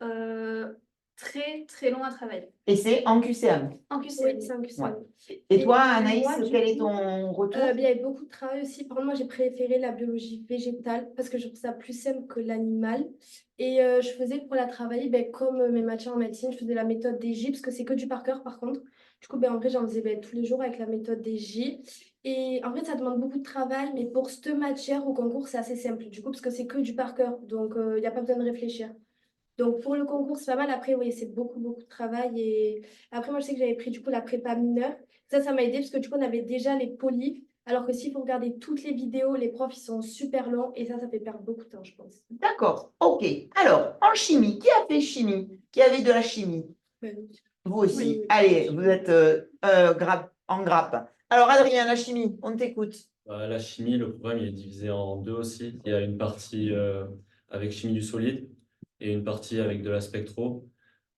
très, très long à travailler. Et c'est en QCM. En QCM. Oui, c'est un QCM. Ouais. Et toi, Anaïs, moi, du quel est coup, ton retour? Il y avait beaucoup de travail aussi. Par contre, moi, j'ai préféré la biologie végétale parce que je trouve ça plus simple que l'animal. Et je faisais pour la travailler, comme mes matières en médecine, je faisais la méthode des J parce que c'est que du par cœur par contre. Du coup, en vrai, j'en faisais tous les jours avec la méthode des J. Et en vrai, ça demande beaucoup de travail, mais pour cette matière au concours, c'est assez simple. Du coup, parce que c'est que du par cœur, donc il n'y a pas besoin de réfléchir. Donc pour le concours, c'est pas mal. Après, oui, c'est beaucoup, beaucoup de travail. Et après, moi, je sais que j'avais pris du coup la prépa mineure. Ça m'a aidé parce que du coup, on avait déjà les polis. Alors que s'il faut regarder toutes les vidéos, les profs, ils sont super longs. Et ça fait perdre beaucoup de temps, je pense. D'accord, ok. Alors, en chimie, qui a fait chimie? Qui avait de la chimie? Vous aussi. Oui, oui. Allez, vous êtes en grappe. Alors, Adrien, la chimie, on t'écoute. La chimie, le programme il est divisé en 2 aussi. Il y a une partie avec chimie du solide et une partie avec de la spectro.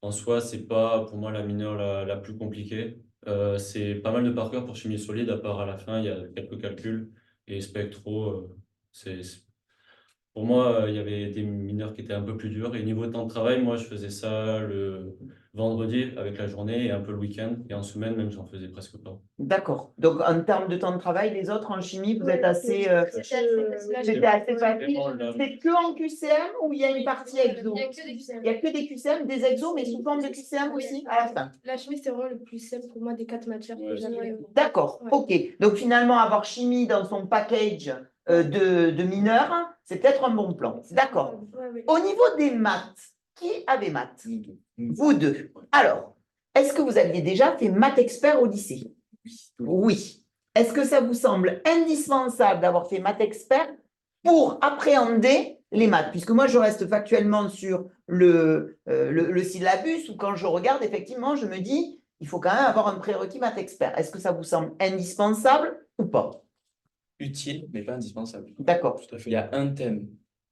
En soi, c'est pas pour moi la mineure la plus compliquée. C'est pas mal de par cœur pour chimie solide, à part à la fin, il y a quelques calculs. Et spectro, c'est Pour moi, il y avait des mineurs qui étaient un peu plus durs. Et niveau temps de travail, moi, je faisais ça le vendredi avec la journée et un peu le week-end. Et en semaine, même, j'en faisais presque pas. D'accord. Donc, en termes de temps de travail, les autres en chimie, vous êtes assez, C'était assez facile. Vraiment, là, C'est que en QCM ou il y a une partie exo? Il n'y a que des QCM. Il n'y a que des QCM, des exos, mais sous forme de QCM aussi à la fin. La chimie, c'était vraiment le plus simple pour moi des 4 matières que Ouais, j'avais. D'accord, Ouais. ok. Donc finalement, avoir chimie dans son package de mineurs, c'est peut-être un bon plan. D'accord. Ouais. Au niveau des maths, qui avait maths? Vous deux. Alors, est-ce que vous aviez déjà fait maths expert au lycée? Oui. Est-ce que ça vous semble indispensable d'avoir fait maths expert pour appréhender les maths? Puisque moi, je reste factuellement sur le syllabus où quand je regarde, effectivement, je me dis, il faut quand même avoir un prérequis maths expert. Est-ce que ça vous semble indispensable ou pas? Utile, mais pas indispensable. D'accord. Tout à fait. Il y a un thème.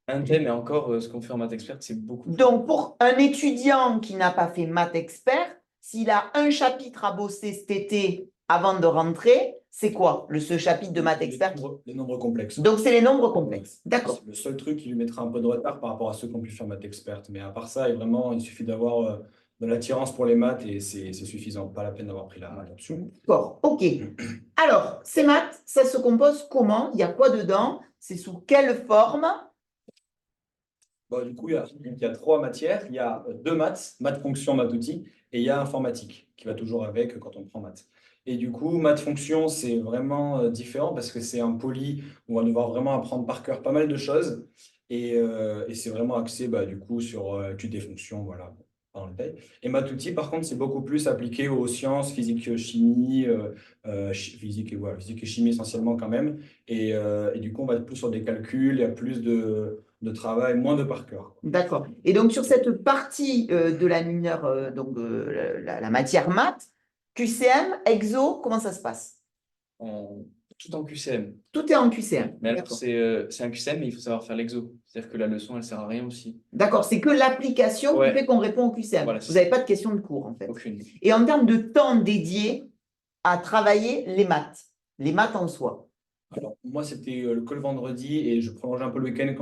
Un thème et encore, ce qu'on fait en maths expert, c'est beaucoup plus. Donc, pour un étudiant qui n'a pas fait maths expert, s'il a un chapitre à bosser cet été avant de rentrer, c'est quoi ce chapitre de maths expert? Les nombres complexes. Donc, c'est les nombres complexes. D'accord. C'est le seul truc qui lui mettra un peu de retard par rapport à ceux qui ont pu faire maths expert. Mais à part ça, vraiment, il suffit d'avoir de l'attirance pour les maths et c'est suffisant. Pas la peine d'avoir pris la maths là-dessus. D'accord, ok. Alors, ces maths, ça se compose comment? Il y a quoi dedans? C'est sous quelle forme? Bon, du coup, il y a 3 matières. Il y a 2 maths, maths fonction, maths outils, et il y a informatique qui va toujours avec quand on prend maths. Et du coup, maths fonction, c'est vraiment différent parce que c'est un poly où on va devoir vraiment apprendre par cœur pas mal de choses. Et c'est vraiment axé du coup sur études des fonctions, voilà, pas dans le détail. Et maths outils, par contre, c'est beaucoup plus appliqué aux sciences, physique, chimie, physique et chimie essentiellement quand même. Et du coup, on va être plus sur des calculs, il y a plus de travail, moins de par cœur. D'accord. Et donc, sur cette partie de la mineure, donc la matière maths, QCM, exo, comment ça se passe? Tout en QCM. Tout est en QCM. Mais alors, D'accord. c'est un QCM, mais il faut savoir faire l'exo. C'est-à-dire que la leçon, elle sert à rien aussi. D'accord, c'est que l'application Ouais. qui fait qu'on répond au QCM. Voilà, Vous n'avez pas de question de cours, en fait. Aucune. Et en termes de temps dédié à travailler les maths en soi. Alors, moi, c'était que le vendredi et je prolongeais un peu le week-end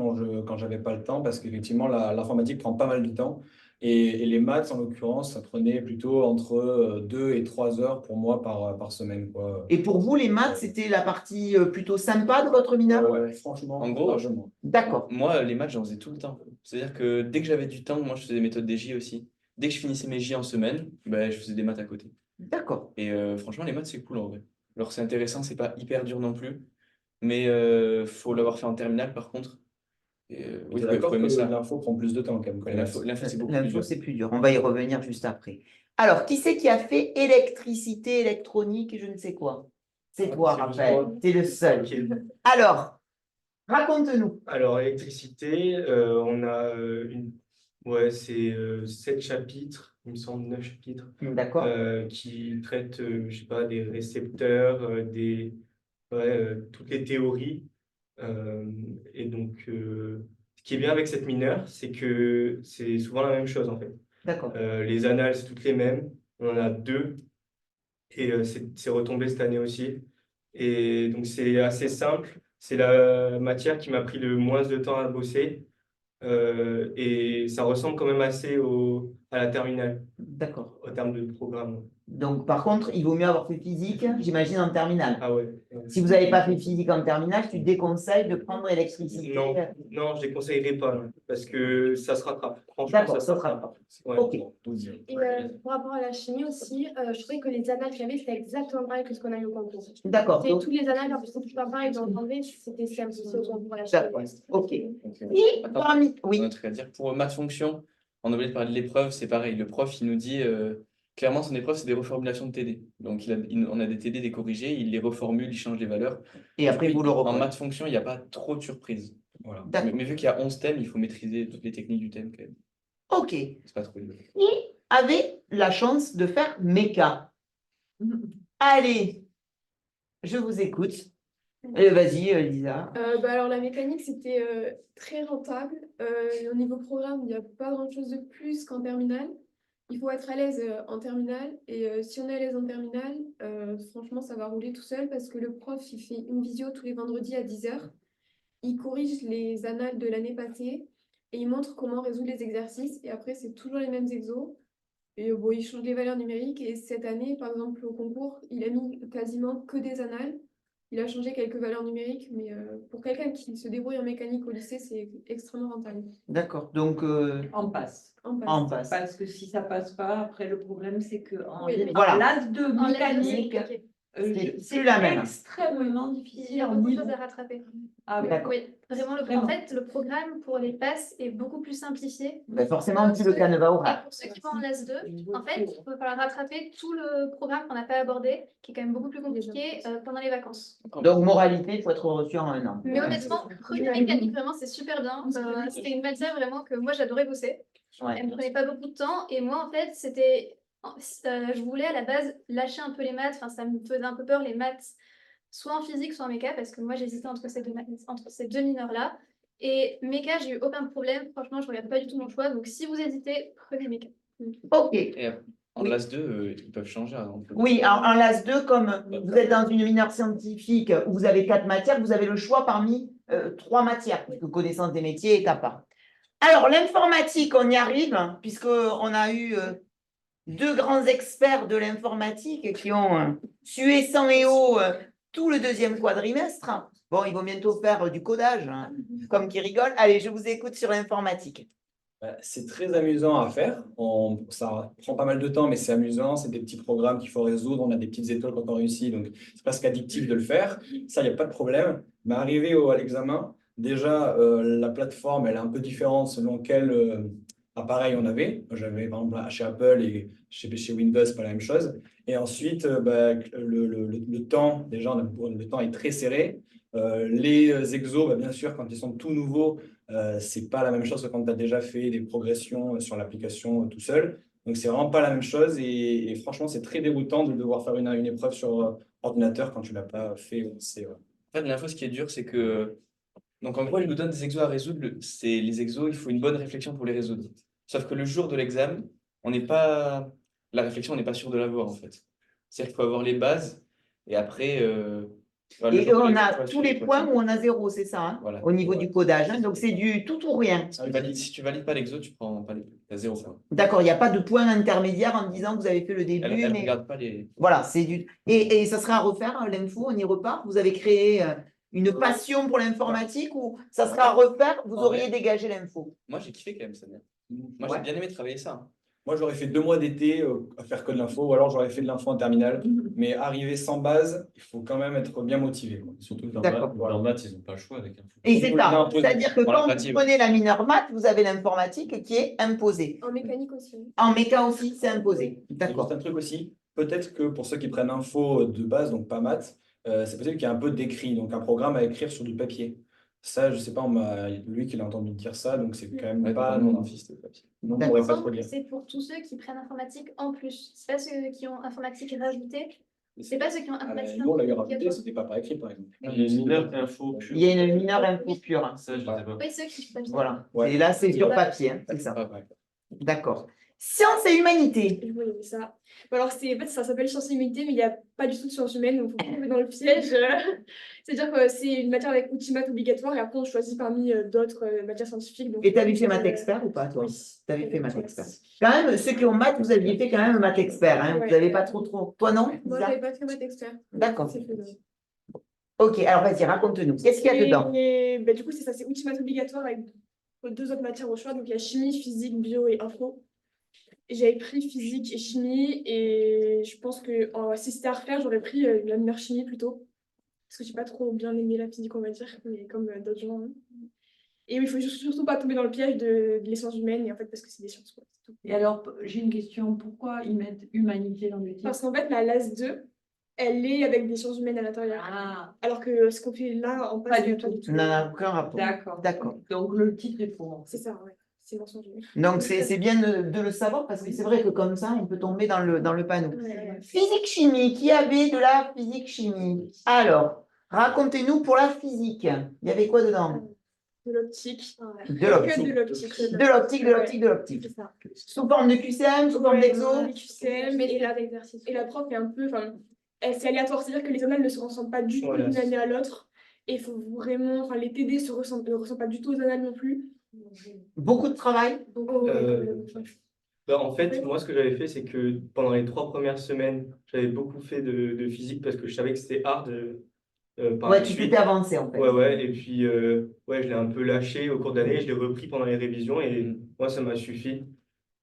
quand j'avais pas le temps parce qu'effectivement, l'informatique prend pas mal de temps. Et les maths, en l'occurrence, ça prenait plutôt entre 2 et 3 heures pour moi par semaine, quoi. Et pour vous, les maths, c'était la partie plutôt sympa de votre mineur? Ouais, franchement, En gros, largement. D'accord. Moi, les maths, j'en faisais tout le temps. C'est-à-dire que dès que j'avais du temps, moi, je faisais des méthodes des J aussi. Dès que je finissais mes J en semaine, je faisais des maths à côté. D'accord. Et franchement, les maths, c'est cool en vrai. Alors, c'est intéressant, c'est pas hyper dur non plus. Mais faut l'avoir fait en terminale, par contre. Et, Oui, faut d'accord aimer que ça. l'info prend plus de temps quand même. L'info, c'est beaucoup plus L'info, dur. c'est plus dur. On va y revenir juste après. Alors, qui c'est qui a fait électricité, électronique et je ne sais quoi? C'est toi, Raphaël. Tu es le seul. Ok. Alors, raconte-nous. Alors, électricité, on a c'est 7 chapitres, il me semble 9 chapitres, D'accord. qui traitent, je sais pas, des récepteurs, toutes les théories. Et donc, ce qui est bien avec cette mineure, c'est que c'est souvent la même chose en fait. D'accord. Les annales, c'est toutes les mêmes. On en a 2 et c'est retombé cette année aussi. Et donc, c'est assez simple. C'est la matière qui m'a pris le moins de temps à bosser. Et ça ressemble quand même assez à la terminale, D'accord. en termes de programme. Donc, par contre, il vaut mieux avoir fait physique, j'imagine, en terminale. Ah ouais. Si vous n'avez pas fait physique en terminale, tu déconseilles de prendre électricité. Non, non, je ne déconseillerais pas, non, parce que ça se rattrape. Franchement, D'accord, ça se rattrape. Ouais. Ok. Et par rapport à la chimie aussi, je trouvais que les annales qu'il y avait, c'était exactement pareil que ce qu'on a eu au concours. D'accord. C'est Donc, tous les annales, en plus, c'était pas pareil, donc en vrai, c'était simple aussi au concours à la chimie. d'accord. Ok. Donc, Et attends, parmi... on a Oui. un truc à dire. Pour maths fonction, on a oublié de parler de l'épreuve, c'est pareil. Le prof, il nous dit clairement, son épreuve, c'est des reformulations de TD. Donc, on a des TD, des corrigés, il les reformule, il change les valeurs. Et après, vous le En reprenez. maths fonction, il n'y a pas trop de surprises. Voilà. D'accord. Mais vu qu'il y a 11 thèmes, il faut maîtriser toutes les techniques du thème quand même. Ok. C'est pas trop dur. Qui avait la chance de faire méca? Allez, je vous écoute. Vas-y, Lisa. Alors la mécanique, c'était très rentable. Au niveau programme, il n'y a pas grand-chose de plus qu'en terminale. Il faut être à l'aise en terminale. Et si on est à l'aise en terminale, franchement, ça va rouler tout seul parce que le prof, il fait une visio tous les vendredis à 10h. il corrige les annales de l'année passée et il montre comment résoudre les exercices. Et après, c'est toujours les mêmes exos. Et bon, il change les valeurs numériques. Et cette année, par exemple, au concours, il a mis quasiment que des annales. Il a changé quelques valeurs numériques, mais pour quelqu'un qui se débrouille en mécanique au lycée, c'est extrêmement rentable. D'accord. Donc, En passe. en passe. Parce que si ça passe pas, après le problème c'est que en Oui, mais- Voilà. l'AS de En mécanique, mécanique, c'est plus la même. extrêmement il difficile y a en beaucoup de niveau. choses à rattraper. Ah oui. D'accord. Oui, vraiment, en Vraiment. fait, le programme pour les passes est beaucoup plus simplifié. Ben, forcément, plus le canevas Et horaire. pour ceux qui vont en LAS 2, en fait, il va falloir rattraper tout le programme qu'on n'a pas abordé, qui est quand même beaucoup plus compliqué pendant les vacances. Donc, moralité, il faut être reçu en 1 an. Mais honnêtement, première mécanique, vraiment, c'est super bien. C'était une matière vraiment que moi, j'adorais bosser. Ouais. Elle me prenait pas beaucoup de temps. Et moi, en fait, je voulais à la base lâcher un peu les maths. Enfin, ça me faisait un peu peur, les maths, soit en physique, soit en méca, parce que moi, j'hésitais entre ces deux mineurs-là. Et méca, j'ai eu aucun problème. Franchement, je ne regarde pas du tout mon choix. Donc, si vous hésitez, prenez méca. Ok. Et en Oui. LAS 2, ils peuvent changer, hein, on peut- Oui, en LAS 2, comme vous êtes dans une mineure scientifique où vous avez 4 matières, vous avez le choix parmi 3 matières, puisque connaissance des métiers est à part. Alors, l'informatique, on y arrive, puisqu'on a eu 2 grands experts de l'informatique qui ont sué sang et eau tout le 2e quadrimestre. Bon, ils vont bientôt faire du codage, hein, comme qui rigolent. Allez, je vous écoute sur l'informatique. C'est très amusant à faire. Ça prend pas mal de temps, mais c'est amusant. C'est des petits programmes qu'il faut résoudre. On a des petites étoiles quand on réussit, donc c'est presque addictif de le faire. Ça, il n'y a pas de problème. Mais arrivé à l'examen, déjà, la plateforme, elle est un peu différente selon quel appareil on avait. J'avais, par exemple, chez Apple et chez Windows, c'est pas la même chose. Et ensuite, le temps, déjà, le temps est très serré. Les exos, bien sûr, quand ils sont tout nouveaux, c'est pas la même chose que quand tu as déjà fait des progressions sur l'application tout seul. Donc, c'est vraiment pas la même chose. Et franchement, c'est très déroutant de devoir faire une épreuve sur ordinateur quand tu l'as pas fait. En fait, la fois, ce qui est dur, c'est que. Donc, en gros, il nous donne des exos à résoudre. Les exos, il faut une bonne réflexion pour les résoudre. Sauf que le jour de l'examen, on n'est pas. La réflexion, on n'est pas sûr de l'avoir, en fait. C'est-à-dire qu'il faut avoir les bases. Et après. Voilà, le Et jour de on l'examen, a tu vas tous sur les les points où on a 0, c'est ça, hein, Voilà. au niveau du codage. Hein. Donc, c'est du tout ou rien. Si tu valides pas l'exo, tu prends pas les points. Tu as 0 points. D'accord, il n'y a pas de point intermédiaire en disant que vous avez fait le début. Elle mais regarde pas les. voilà, c'est du. Et ça sera à refaire, l'info, on y repart. Vous avez créé une passion pour l'informatique ou ça sera à refaire, vous En auriez vrai. dégagé l'info. Moi, j'ai kiffé quand même, ça. Moi, Ouais. j'ai bien aimé travailler ça. Hein. Moi, j'aurais fait 2 mois d'été à faire que de l'info, ou alors j'aurais fait de l'info en terminale. Mais arriver sans base, il faut quand même être bien motivé, quoi. Surtout que dans D'accord. maths, ils n'ont pas le choix avec un fou. Et c'est ça. L'imposé. C'est-à-dire que Voilà, quand vous pratique. prenez la mineure maths, vous avez l'informatique qui est imposée. En mécanique aussi. En méca aussi, c'est imposé. Et D'accord. juste un truc aussi, peut-être que pour ceux qui prennent info de base, donc pas maths, c'est possible qu'il y ait un peu d'écrit, donc un programme à écrire sur du papier. Ça, je sais pas, lui qui l'a entendu dire ça, donc c'est quand même Ouais, pas. totalement, on insiste, le papier. Non, on D'accord. pourrait pas trop dire. C'est pour tous ceux qui prennent informatique en plus. C'est pas ceux qui ont informatique rajouté. C'est pas ceux qui ont informatique Nous, on l'a eu obligatoire. rajouté, c'était pas par écrit, par exemple. Il y a une mineure info pure. Il y a une mineure info pure. Ça, je ne sais pas. Oui, ceux qui prennent. Voilà. Ouais. Et là, c'est sur papier, hein, c'est ça. Ah, ouais. D'accord. Sciences et humanités. Je voulais ça. Bon, alors, en fait, ça s'appelle sciences et humanité, mais il n'y a pas du tout de sciences humaines, donc il faut pas tomber dans le piège. C'est-à-dire que c'est une matière avec outils maths obligatoire, et après, on choisit parmi d'autres matières scientifiques. Donc, Et tu avais fait maths expert ou pas, toi? Tu avais fait maths expert. Quand même, ceux qui ont maths, vous aviez fait quand même maths expert. Hein. Vous Ouais. n'avez pas trop. Toi, non? Moi, Lisa j'avais pas fait maths expert. D'accord. C'est faisable. Ok, alors vas-y, raconte-nous. Qu'est-ce qu'il y a dedans? Bah, du coup, c'est ça, c'est outils maths obligatoires avec 2 autres matières au choix. Donc, il y a chimie, physique, bio et info. Et j'avais pris physique et chimie, et je pense que si c'était à refaire, j'aurais pris la mineure chimie plutôt. Parce que j'ai pas trop bien aimé la physique, on va dire, mais comme d'autres gens. Hein. Et oui, il faut surtout pas tomber dans le piège de les sciences humaines, et en fait, parce que c'est des sciences, quoi. C'est tout. Et alors, j'ai une question. Pourquoi ils mettent humanité dans le titre? Parce qu'en fait, la LAS 2, elle est avec des sciences humaines à l'intérieur. Ah, Alors que ce qu'on fait là, en Pas passe, du tout. Non, non, aucun rapport. d'accord. D'accord. Donc, le titre est faux. C'est ça, ouais. C'est mensonger. Donc, c'est bien de le savoir parce que c'est vrai que comme ça, on peut tomber dans le panneau. Ouais. Physique-chimie, qui avait de la physique-chimie? Alors, racontez-nous pour la physique. Il y avait quoi dedans? De l'optique. De Que l'optique. de l'optique. De l'optique, de l'optique, de l'optique. C'est ça. Sous forme de QCM, sous forme d'exo? Les QCM, et la prof est un peu, enfin, c'est aléatoire, c'est-à-dire que les annales ne se ressemblent pas du tout Voilà. d'une année à l'autre. Et il faut vraiment, enfin, les TD ne ressemblent pas du tout aux annales non plus. Beaucoup de travail? En fait, moi, ce que j'avais fait, c'est que pendant les 3 premières semaines, j'avais beaucoup fait de physique parce que je savais que c'était hard par Ouais, la tu suite. t'étais avancé en fait. Ouais. Et puis, ouais, je l'ai un peu lâché au cours de l'année. Je l'ai repris pendant les révisions et moi, ça m'a suffi.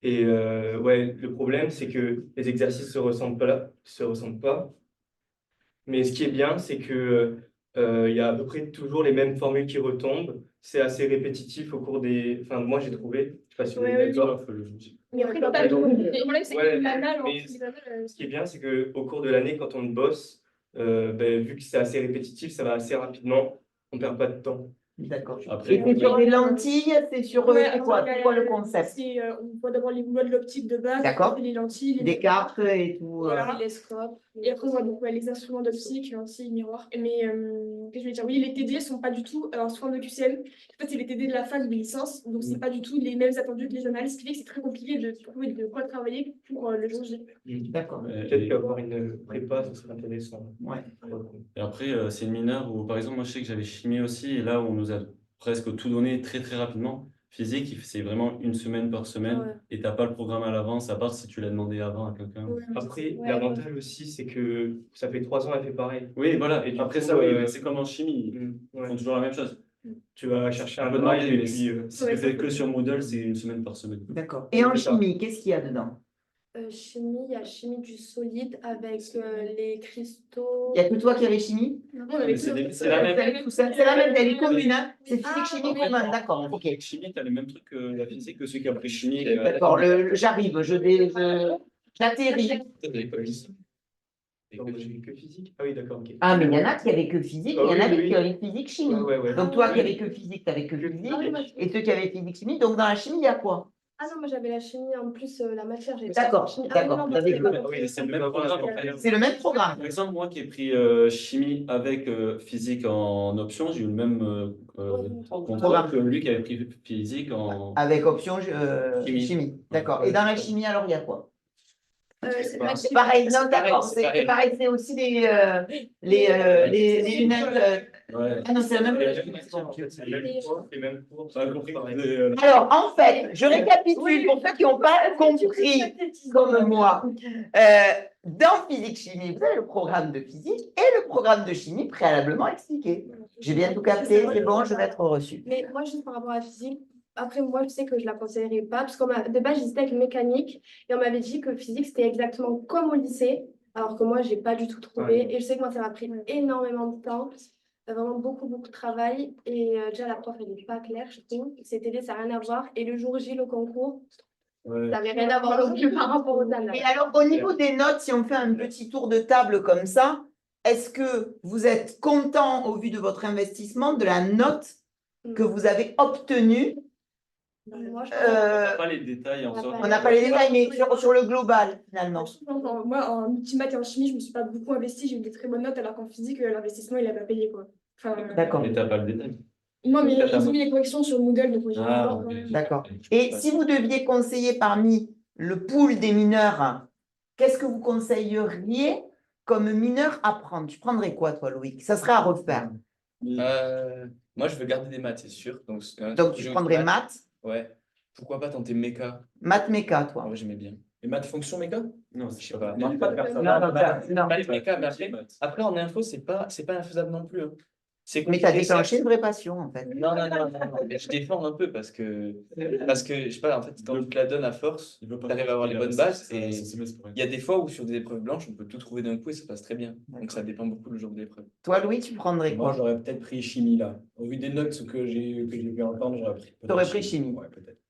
Et ouais, le problème, c'est que les exercices se ressemblent pas. Mais ce qui est bien, c'est que il y a à peu près toujours les mêmes formules qui retombent. C'est assez répétitif au cours des. Enfin, moi, j'ai trouvé. Je sais pas si vous êtes d'accord. Mais après, le problème, c'est Ouais, que l'anal, mais ce qui est bien, c'est qu'au cours de l'année, quand on bosse, vu que c'est assez répétitif, ça va assez rapidement. On perd pas de temps. D'accord. Après, Et c'est sur des lentilles, c'est sur c'est quoi le concept? On voit d'abord les lois de l'optique de base, D'accord. après les lentilles, Des cartes et tout. voilà, les télescopes. Et après, on voit donc, les instruments d'optique, lentilles, miroirs. Mais, qu'est-ce que je veux dire? Oui, les TD sont pas du tout sous forme de QCM. En fait, c'est les TD de la fac de licence, donc c'est pas du tout les mêmes attendus que les annales, ce qui fait que c'est très compliqué de trouver de quoi travailler pour le jour J. D'accord. Peut-être qu'avoir une prépa, ce serait intéressant. Ouais. Et après, c'est une mineure où, par exemple, moi, je sais que j'avais chimie aussi, et là, on nous a presque tout donné très, très rapidement. Physique, c'est vraiment une semaine par semaine, Ouais. et t'as pas le programme à l'avance, à part si tu l'as demandé avant à quelqu'un. Après, Ouais, l'avantage aussi, c'est que ça fait 3 ans, elle fait pareil. Oui, voilà. Et du Après coup, ça, oui, mais c'est comme en chimie. Ils ouais. font toujours la même chose. Tu vas chercher On un peut drive demander, et mais puis. si tu fais que sur Moodle, c'est une semaine par semaine. D'accord. Et en C'est ça. chimie, qu'est-ce qu'il y a dedans? Chimie, il y a chimie du solide avec les cristaux. Il n'y a que toi qui avais chimie? Mais c'est la même. C'est la même, elle est commune, hein? C'est Ah, physique, chimie, commune, d'accord. Ok. En chimie, tu as les mêmes trucs que la physique que ceux qui ont pris chimie. D'accord, j'arrive, j'atterris. Non, moi, j'ai vu que physique. Ah oui, d'accord, ok. Ah, mais il y en a qui avaient que physique, il y en avait qui avaient physique, chimie. Ouais. Donc toi qui avais que physique, tu avais que physique. Et ceux qui avaient physique, chimie. Donc dans la chimie, il y a quoi? Ah non, moi j'avais la chimie en plus, la matière. D'accord, d'accord. Oui, c'est le même programme. En fait. C'est le même programme. Par exemple, moi qui ai pris chimie avec physique en option, j'ai eu le même contrôle que lui qui avait pris physique en. Avec option Chimie. chimie. D'accord. Et dans la chimie, alors, il y a quoi? C'est Pareil, non, d'accord, c'est pareil, c'est aussi les lunettes. Ouais. Ah non, c'est la même. Les mêmes cours. Alors, en fait, je récapitule pour ceux qui n'ont pas compris comme moi. Dans physique-chimie, vous avez le programme de physique et le programme de chimie préalablement expliqué. J'ai bien tout capté, c'est bon, je vais être reçu. Mais moi, juste par rapport à la physique, après, moi, je sais que je ne la conseillerais pas, parce que de base, j'hésitais avec mécanique, et on m'avait dit que physique, c'était exactement comme au lycée, alors que moi, je n'ai pas du tout trouvé. Ouais. Et je sais que moi, ça m'a pris énormément de temps, vraiment beaucoup, beaucoup de travail. Et déjà, la prof, elle n'est pas claire, je trouve. C'était ça n'a rien à voir. Et le jour J, le concours, ça n'avait rien à voir non plus par rapport aux annales. Et alors, au niveau des notes, si on fait un petit tour de table comme ça, est-ce que vous êtes content au vu de votre investissement de la note que vous avez obtenue? Moi, je On n'a pas les détails en soi. On n'a pas les détails, mais sur le global, finalement. Moi, en multimath et en chimie, je ne me suis pas beaucoup investie, j'ai eu des très bonnes notes, alors qu'en physique, l'investissement, il n'a pas payé, quoi. Enfin, D'accord. Mais tu n'as pas le détail. non, mais ils ont mis les corrections sur Moodle, donc moi, j'ai Ah, pas ok. D'accord. Et si vous deviez conseiller parmi le pool des mineurs, qu'est-ce que vous conseilleriez comme mineur à prendre? Tu prendrais quoi, toi, Loïc? Ça serait à refaire. Moi, je veux garder des maths, c'est sûr. Donc Tu prendrais maths, Ouais. Pourquoi pas tenter méca? maths méca, toi. Ouais, j'aimais bien. Et maths fonction méca? Non, je sais pas. Non, pas de faire ça. Non. Pas les méca, mais après, en info, c'est pas infaisable non plus. Hein. C'est Mais tu as compliqué, déclenché certes. une vraie passion, en fait. Non. Mais je défends un peu parce que, je sais pas, en fait, quand tu te la donnes à force, tu arrives à avoir les bonnes bases. Et il y a des fois où sur des épreuves blanches, on peut tout trouver d'un coup et ça passe très bien. Donc ça dépend beaucoup le jour de l'épreuve. Toi, Louis, tu prendrais Moi, quoi? j'aurais peut-être pris chimie là. Au vu des notes que j'ai pu entendre, j'aurais pris. Tu aurais pris chimie. Ouais, peut-être.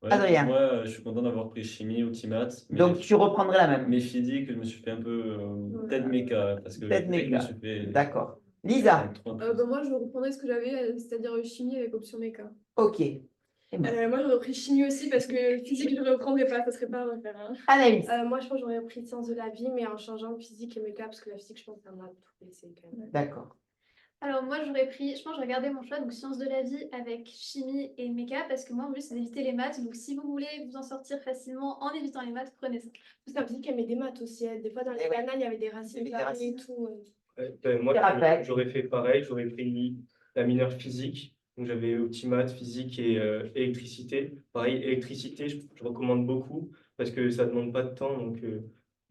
Ouais, Adrien. moi, je suis content d'avoir pris chimie ou maths. Donc, tu reprendrais la même. Mais physique, je me suis fait un peu tête méca. Parce que Tête je me méca. suis fait. D'accord. Lisa. Moi, je reprendrais ce que j'avais, c'est-à-dire chimie avec option méca. Ok. moi, j'aurais pris chimie aussi, parce que physique, je ne reprendrais pas, ça serait pas à refaire. Hein. Anaïs. Moi, je pense que j'aurais pris sciences de la vie, mais en changeant physique et méca, parce que la physique, je pense que ça m'a tout laissé quand même. D'accord. Alors moi, je pense que j'aurais gardé mon choix, donc sciences de la vie avec chimie et méca, parce que moi, en plus, c'est d'éviter les maths. Donc si vous voulez vous en sortir facilement en évitant les maths, prenez ça. Parce que la physique, elle met des maths aussi. Des fois, dans les Eh ouais. bananes, il y avait des racines Il y avait des carrées et racines. tout. Moi, Rappel. j'aurais fait pareil, j'aurais pris la mineure physique. Donc, j'avais optimat, physique et électricité. Pareil, électricité, je recommande beaucoup parce que ça ne demande pas de temps. Donc,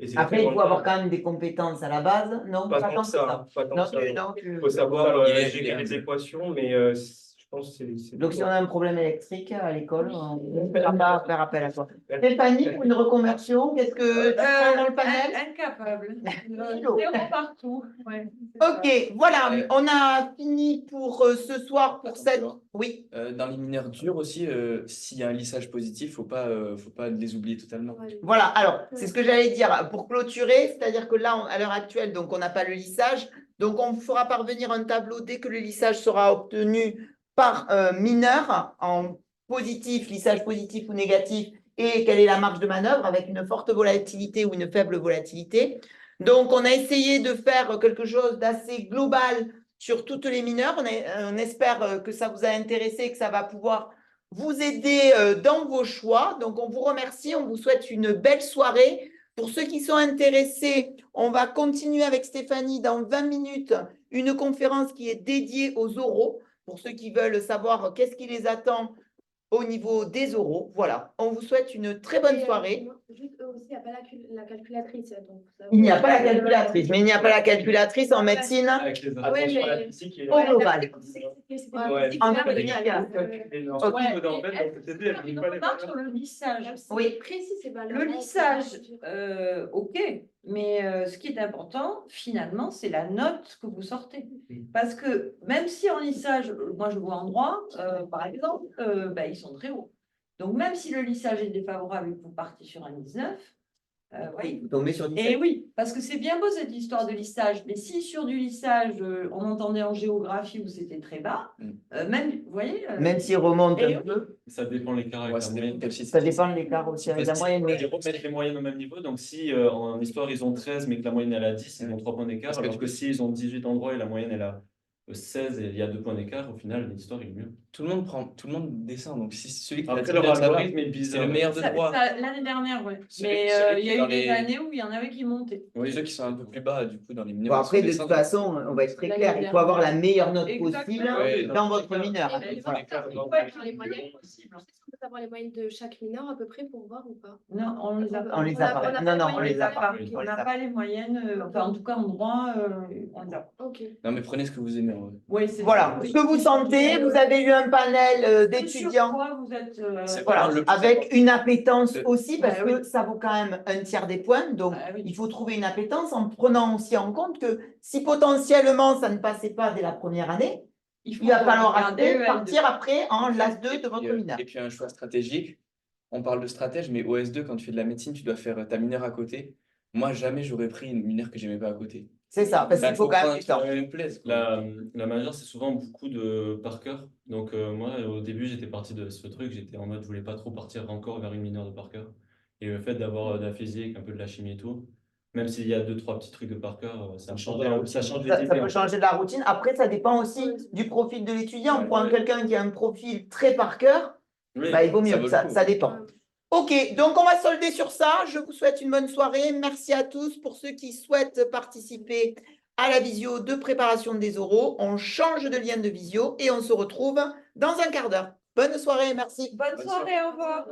et c'est Après, très il faut avoir rentable. quand même des compétences à la base, non? Pas Pas tant tant que que ça, ça. pas tant Non, que ça. tu- Faut savoir Il est gérer les équations, mais je pense que c'est Donc, si on a un problème électrique à l'école, on ne Oui. va pas faire appel à toi. Stéphanie, pour une reconversion, qu'est-ce que tu prends dans le panel? Incapable. Philo. Zéro partout. Ouais, c'est ça. Ok, voilà, on a fini pour ce soir pour cette. Oui. Dans les mineurs durs aussi, s'il y a un lissage positif, faut pas les oublier totalement. Voilà, alors c'est ce que j'allais dire pour clôturer, c'est-à-dire que là, à l'heure actuelle, donc on n'a pas le lissage, donc on vous fera parvenir un tableau dès que le lissage sera obtenu par mineur en positif, lissage positif ou négatif, et quelle est la marge de manœuvre avec une forte volatilité ou une faible volatilité. Donc on a essayé de faire quelque chose d'assez global sur toutes les mineurs. On espère que ça vous a intéressé, que ça va pouvoir vous aider dans vos choix. Donc, on vous remercie, on vous souhaite une belle soirée. Pour ceux qui sont intéressés, on va continuer avec Stéphanie dans 20 minutes une conférence qui est dédiée aux oraux. Pour ceux qui veulent savoir qu'est-ce qui les attend au niveau des oraux. Voilà, on vous souhaite une très bonne soirée. Juste eux aussi, il n'y a pas la calculatrice. Donc Il n'y a pas la calculatrice, mais il n'y a pas la calculatrice en médecine avec les attentions à la physique et au global. Ouais. En physique. Sur le lissage. Oui. Précis, c'est pas Le lissage, ok, mais ce qui est important, finalement, c'est la note que vous sortez. Parce que même si en lissage, moi je vois en droit, par exemple, ils sont très hauts. Donc même si le lissage est défavorable et que vous partez sur un 19, oui. Vous tombez sur 17. Et oui, parce que c'est bien beau cette histoire de lissage, mais si sur du lissage, on entendait en géographie où c'était très bas, même, vous voyez. Même s'il remonte et un peu, Ça dépend de l'écart avec la moyenne. ça dépend de l'écart aussi avec la moyenne. Mais Ils remettent les moyennes au même niveau. Donc, si en histoire ils ont 13, mais que la moyenne elle a 10, ils ont 3 points d'écart. Parce que Alors que s'ils ont 18 endroits et la moyenne elle a 16 et il y a 2 points d'écart, au final, l'histoire est mieux. Tout le monde descend. Donc si celui qui a Après, la leur meilleure algorithme est c'est bizarre. le meilleur de droit. L'année dernière, oui. Celui- Mais celui il y qui a est eu dans des les- années où il y en avait qui montaient. Oui, ceux qui sont un peu plus bas, du coup, dans les bon, mineurs. après, de toute façon, on va être très clair, il faut avoir la meilleure note possible Ouais, dans votre mineur. Voilà. Est-ce qu'on peut savoir les moyennes de chaque mineur à peu près pour voir ou pas? Non, on les a pas. On les a pas. Non, non, on les a pas. On n'a pas les moyennes, enfin en tout cas en droit, on les a pas. Ok. Non, mais prenez ce que vous aimez. En vrai. Oui, c'est Voilà, ce que vous sentez, vous avez eu un panel d'étudiants. Sur quoi vous êtes C'est Voilà, vraiment le plus avec important. une appétence Le- aussi, parce Bah oui. que ça vaut quand même un tiers des points. Donc, Ah oui. il faut trouver une appétence en prenant aussi en compte que si potentiellement ça ne passait pas dès la première année, il va falloir regarder partir après en l'AS 2 de Et votre puis, mineur. et puis un choix stratégique. On parle de stratège, mais au S2, quand tu fais de la médecine, tu dois faire ta mineure à côté. Moi, jamais j'aurais pris une mineure que j'aimais pas à côté. C'est ça, parce Là, qu'il faut quand même du temps. prendre un truc qui me plaise, quoi. La majeure, c'est souvent beaucoup de par cœur. Donc, moi, au début, j'étais parti de ce truc. J'étais en mode, je voulais pas trop partir encore vers une mineure de par cœur. Et le fait d'avoir de la physique, un peu de la chimie et tout, même s'il y a 2-3 petits trucs de par cœur, ça change les Ça idées. peut changer de la routine. Après, ça dépend aussi du profil de l'étudiant. On prend quelqu'un qui a un profil très par cœur, Oui, il vaut ça mieux, vaut le ça, coup. ça dépend. Ok, donc on va solder sur ça. Je vous souhaite une bonne soirée. Merci à tous. Pour ceux qui souhaitent participer à la visio de préparation des oraux, on change de lien de visio et on se retrouve dans un quart d'heure. Bonne soirée, merci. Bonne soirée, au revoir.